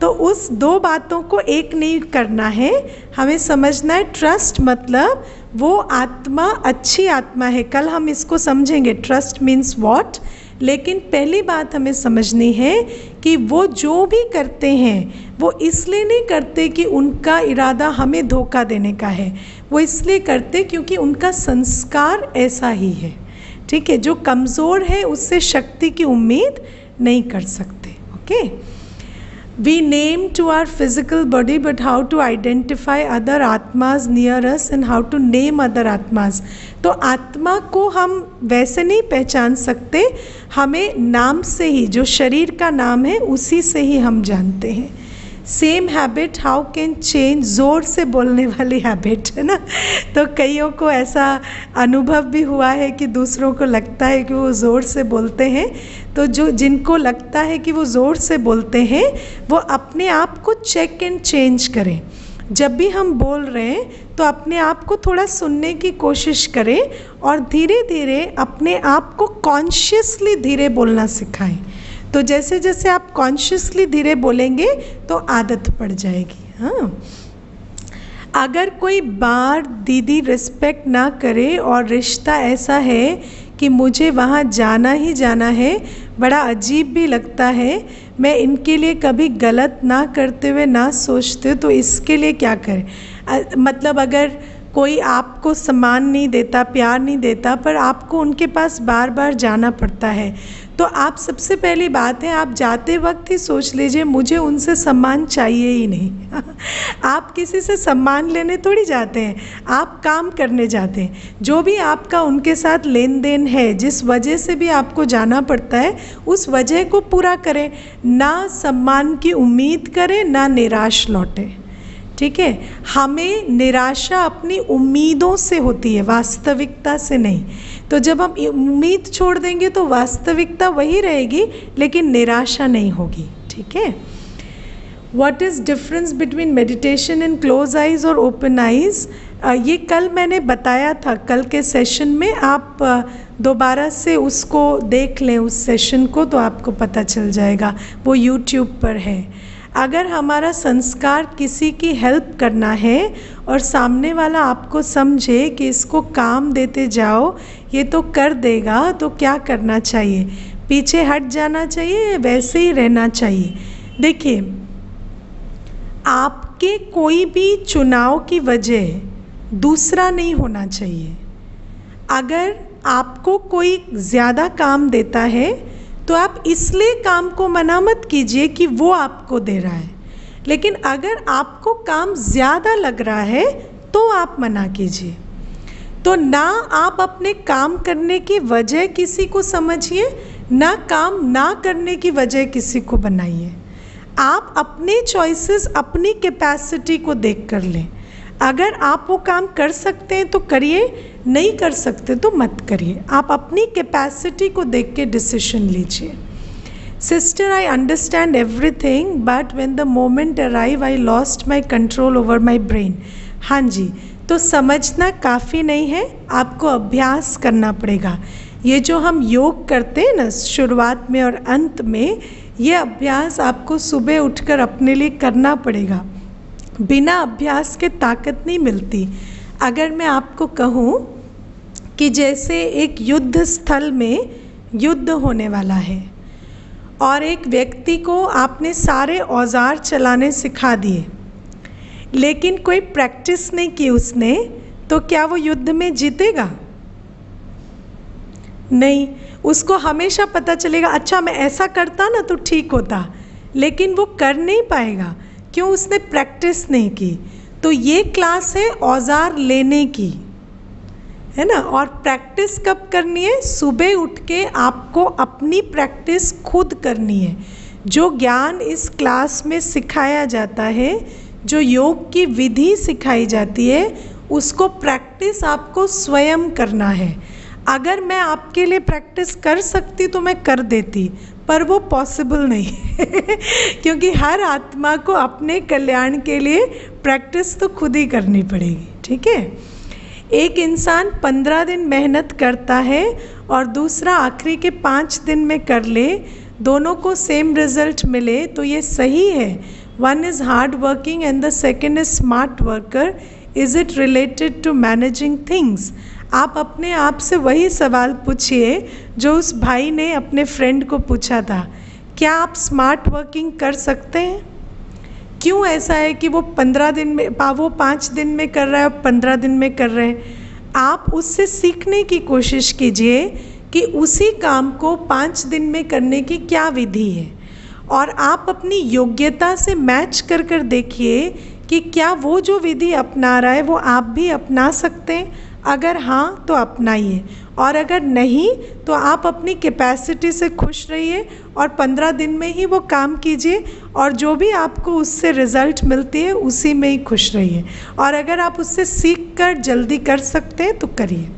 तो उस दो बातों को एक नहीं करना है, हमें समझना है ट्रस्ट मतलब वो आत्मा अच्छी आत्मा है। कल हम इसको समझेंगे ट्रस्ट मीन्स व्हाट। लेकिन पहली बात हमें समझनी है कि वो जो भी करते हैं वो इसलिए नहीं करते कि उनका इरादा हमें धोखा देने का है, वो इसलिए करते क्योंकि उनका संस्कार ऐसा ही है। ठीक है, जो कमज़ोर है उससे शक्ति की उम्मीद नहीं कर सकते। Okay, we name to our physical body but how to identify other आत्माज near us and how to name other आत्माज। तो आत्मा को हम वैसे नहीं पहचान सकते, हमें नाम से ही, जो शरीर का नाम है उसी से ही हम जानते हैं। Same habit how can change, ज़ोर से बोलने वाली हैबिट, है ना। तो कईयों को ऐसा अनुभव भी हुआ है कि दूसरों को लगता है कि वो ज़ोर से बोलते हैं, तो जो जिनको लगता है कि वो ज़ोर से बोलते हैं वो अपने आप को चेक एंड चेंज करें। जब भी हम बोल रहे हैं तो अपने आप को थोड़ा सुनने की कोशिश करें और धीरे धीरे अपने आप को कॉन्शियसली धीरे बोलना सिखाएं। तो जैसे जैसे आप कॉन्शियसली धीरे बोलेंगे तो आदत पड़ जाएगी। हाँ, अगर कोई बार दीदी रिस्पेक्ट ना करे और रिश्ता ऐसा है कि मुझे वहाँ जाना ही जाना है, बड़ा अजीब भी लगता है, मैं इनके लिए कभी गलत ना करते हुए ना सोचते, तो इसके लिए क्या करें। मतलब अगर कोई आपको सम्मान नहीं देता, प्यार नहीं देता, पर आपको उनके पास बार बार जाना पड़ता है, तो आप सबसे पहली बात है, आप जाते वक्त ही सोच लीजिए मुझे उनसे सम्मान चाहिए ही नहीं। आप किसी से सम्मान लेने थोड़ी जाते हैं, आप काम करने जाते हैं। जो भी आपका उनके साथ लेन देन है, जिस वजह से भी आपको जाना पड़ता है, उस वजह को पूरा करें, ना सम्मान की उम्मीद करें, ना निराश लौटे। ठीक है, हमें निराशा अपनी उम्मीदों से होती है, वास्तविकता से नहीं। तो जब हम उम्मीद छोड़ देंगे तो वास्तविकता वही रहेगी, लेकिन निराशा नहीं होगी। ठीक है। What is difference between meditation in close eyes और ओपन आइज, ये कल मैंने बताया था, कल के सेशन में। आप दोबारा से उसको देख लें, उस सेशन को, तो आपको पता चल जाएगा, वो यूट्यूब पर है। अगर हमारा संस्कार किसी की हेल्प करना है और सामने वाला आपको समझे कि इसको काम देते जाओ, ये तो कर देगा, तो क्या करना चाहिए? पीछे हट जाना चाहिए, वैसे ही रहना चाहिए? देखिए, आपके कोई भी चुनाव की वजह दूसरा नहीं होना चाहिए। अगर आपको कोई ज़्यादा काम देता है तो आप इसलिए काम को मना मत कीजिए कि वो आपको दे रहा है, लेकिन अगर आपको काम ज़्यादा लग रहा है तो आप मना कीजिए। तो ना आप अपने काम करने की वजह किसी को समझिए, ना काम ना करने की वजह किसी को बनाइए। आप अपने चॉइसेस अपनी कैपेसिटी को देख कर लें। अगर आप वो काम कर सकते हैं तो करिए, नहीं कर सकते तो मत करिए। आप अपनी कैपेसिटी को देख के डिसीजन लीजिए। Sister, I understand everything, but when the moment arrive I lost my control over my brain. हाँ जी, तो समझना काफ़ी नहीं है, आपको अभ्यास करना पड़ेगा। ये जो हम योग करते हैं ना, शुरुआत में और अंत में, ये अभ्यास आपको सुबह उठकर अपने लिए करना पड़ेगा। बिना अभ्यास के ताकत नहीं मिलती। अगर मैं आपको कहूँ कि जैसे एक युद्ध स्थल में युद्ध होने वाला है और एक व्यक्ति को आपने सारे औजार चलाने सिखा दिए, लेकिन कोई प्रैक्टिस नहीं की उसने, तो क्या वो युद्ध में जीतेगा? नहीं। उसको हमेशा पता चलेगा, अच्छा मैं ऐसा करता ना तो ठीक होता, लेकिन वो कर नहीं पाएगा। क्यों? उसने प्रैक्टिस नहीं की। तो ये क्लास है औजार लेने की, है ना। और प्रैक्टिस कब करनी है? सुबह उठ के आपको अपनी प्रैक्टिस खुद करनी है। जो ज्ञान इस क्लास में सिखाया जाता है, जो योग की विधि सिखाई जाती है, उसको प्रैक्टिस आपको स्वयं करना है। अगर मैं आपके लिए प्रैक्टिस कर सकती तो मैं कर देती, पर वो पॉसिबल नहीं क्योंकि हर आत्मा को अपने कल्याण के लिए प्रैक्टिस तो खुद ही करनी पड़ेगी। ठीक है। एक इंसान 15 दिन मेहनत करता है और दूसरा आखिरी के 5 दिन में कर ले, दोनों को सेम रिजल्ट मिले, तो ये सही है। One is hard working and the second is smart worker. Is it related to managing things? आप अपने आप से वही सवाल पूछिए जो उस भाई ने अपने फ्रेंड को पूछा था, क्या आप स्मार्ट वर्किंग कर सकते हैं? क्यों ऐसा है कि वो 15 दिन में, वो 5 दिन में कर रहा है और 15 दिन में कर रहे हैं? आप उससे सीखने की कोशिश कीजिए कि उसी काम को 5 दिन में करने की क्या विधि है, और आप अपनी योग्यता से मैच कर कर देखिए कि क्या वो जो विधि अपना रहा है वो आप भी अपना सकते हैं। अगर हाँ तो अपनाइए, और अगर नहीं तो आप अपनी कैपेसिटी से खुश रहिए और 15 दिन में ही वो काम कीजिए, और जो भी आपको उससे रिज़ल्ट मिलती है उसी में ही खुश रहिए। और अगर आप उससे सीख कर जल्दी कर सकते हैं तो करिए।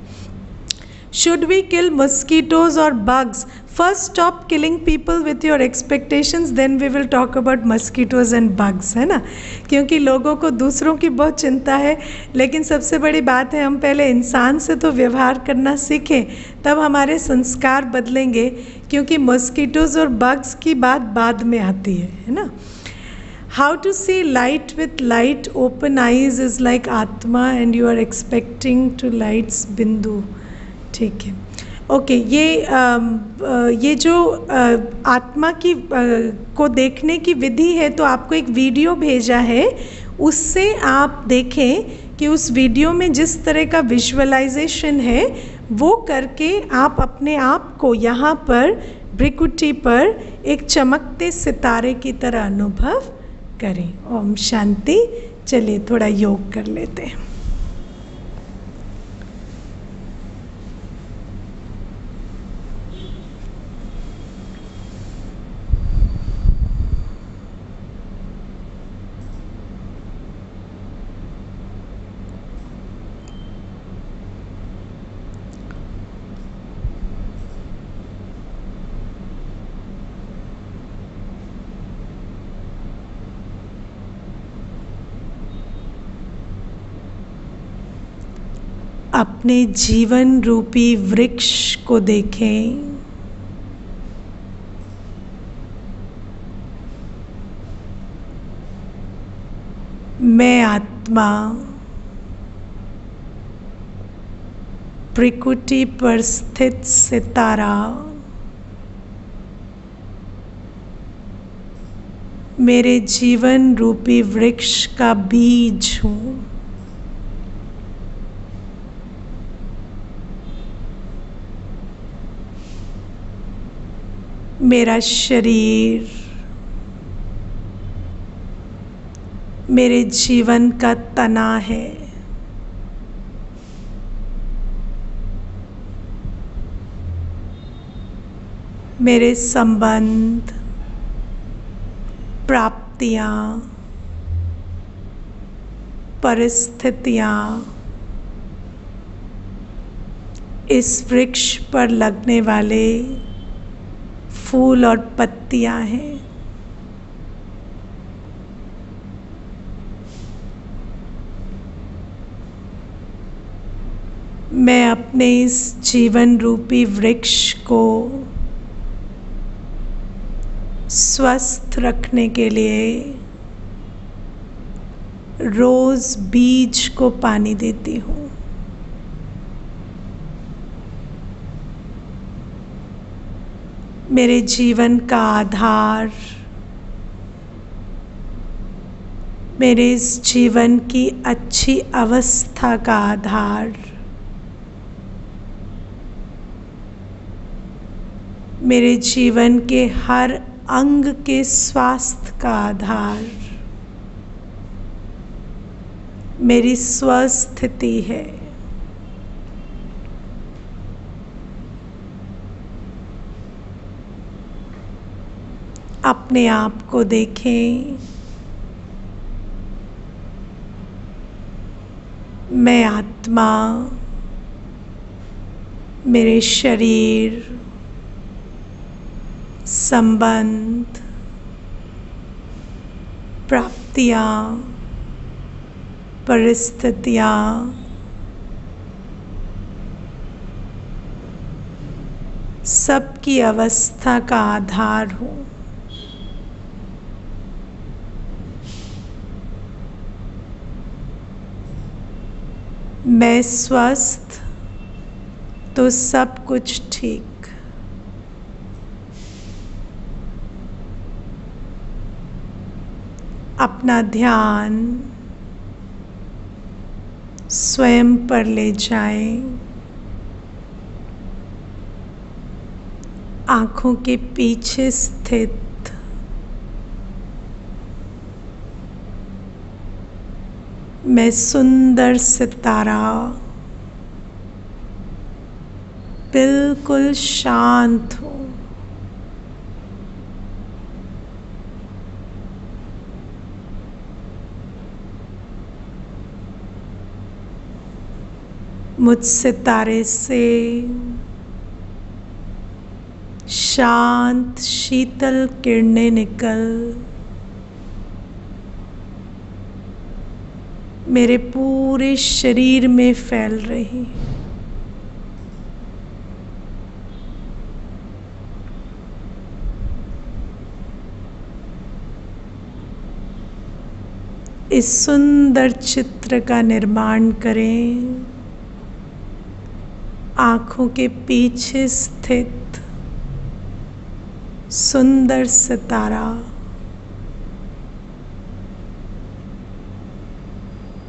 शुड वी किल मस्कीटोज और bugs? First stop killing people with your expectations, then we will talk about mosquitoes and bugs, है ना। क्योंकि लोगों को दूसरों की बहुत चिंता है, लेकिन सबसे बड़ी बात है हम पहले इंसान से तो व्यवहार करना सीखें, तब हमारे संस्कार बदलेंगे। क्योंकि मस्कीटोज और बग्स की बात बाद में आती है ना। How to see light with light open eyes is like आत्मा and you are expecting to lights बिंदु। ठीक है, ओके, ये जो आत्मा की को देखने की विधि है, तो आपको एक वीडियो भेजा है, उससे आप देखें कि उस वीडियो में जिस तरह का विजुअलाइजेशन है वो करके आप अपने आप को यहाँ पर भ्रिकुटी पर एक चमकते सितारे की तरह अनुभव करें। ओम शांति। चलिए थोड़ा योग कर लेते हैं। अपने जीवन रूपी वृक्ष को देखें। मैं आत्मा भ्रिकुटी पर स्थित सितारा मेरे जीवन रूपी वृक्ष का बीज हूँ। मेरा शरीर मेरे जीवन का तना है। मेरे संबंध, प्राप्तियां, परिस्थितियां इस वृक्ष पर लगने वाले फूल और पत्तियां हैं। मैं अपने इस जीवन रूपी वृक्ष को स्वस्थ रखने के लिए रोज बीज को पानी देती हूँ। मेरे जीवन का आधार, मेरे इस जीवन की अच्छी अवस्था का आधार, मेरे जीवन के हर अंग के स्वास्थ्य का आधार मेरी स्वस्थिति है। अपने आप को देखें। मैं आत्मा, मेरे शरीर, संबंध, प्राप्तियां, परिस्थितियां सबकी अवस्था का आधार हूँ। मैं स्वस्थ तो सब कुछ ठीक। अपना ध्यान स्वयं पर ले जाएं। आँखों के पीछे स्थित मैं सुंदर सितारा बिल्कुल शांत हूँ। मुझ सितारे से शांत शीतल किरणें निकल मेरे पूरे शरीर में फैल रही। इस सुंदर चित्र का निर्माण करें। आँखों के पीछे स्थित सुंदर सितारा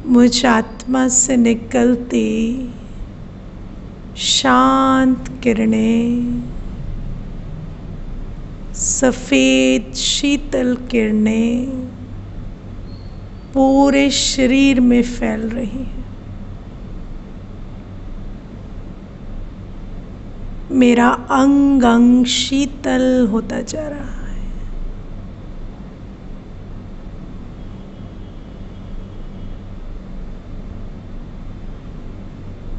मुझ आत्मा से निकलती शांत किरणें, सफेद शीतल किरणें पूरे शरीर में फैल रही हैं। मेरा अंग अंग शीतल होता जा रहा है।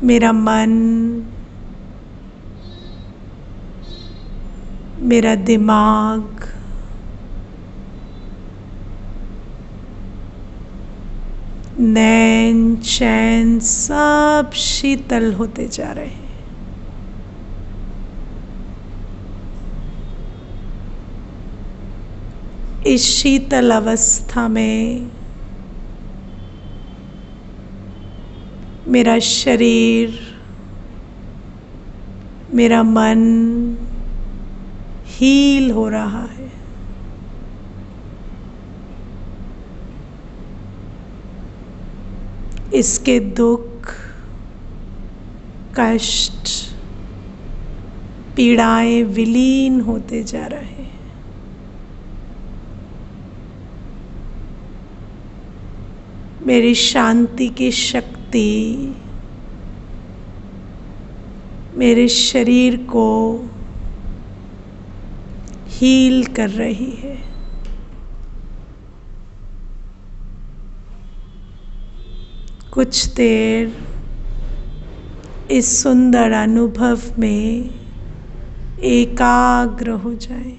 मेरा मन, मेरा दिमाग, नैन चैन सब शीतल होते जा रहे हैं। इस शीतल अवस्था में मेरा शरीर, मेरा मन हील हो रहा है। इसके दुख, कष्ट, पीड़ाएं विलीन होते जा रहे हैं। मेरी शांति की शक्ति मेरे शरीर को हील कर रही है। कुछ देर इस सुंदर अनुभव में एकाग्र हो जाएं।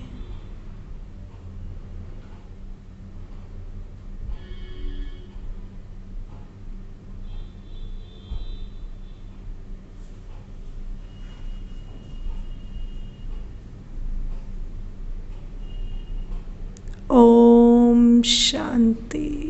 ओम शांति।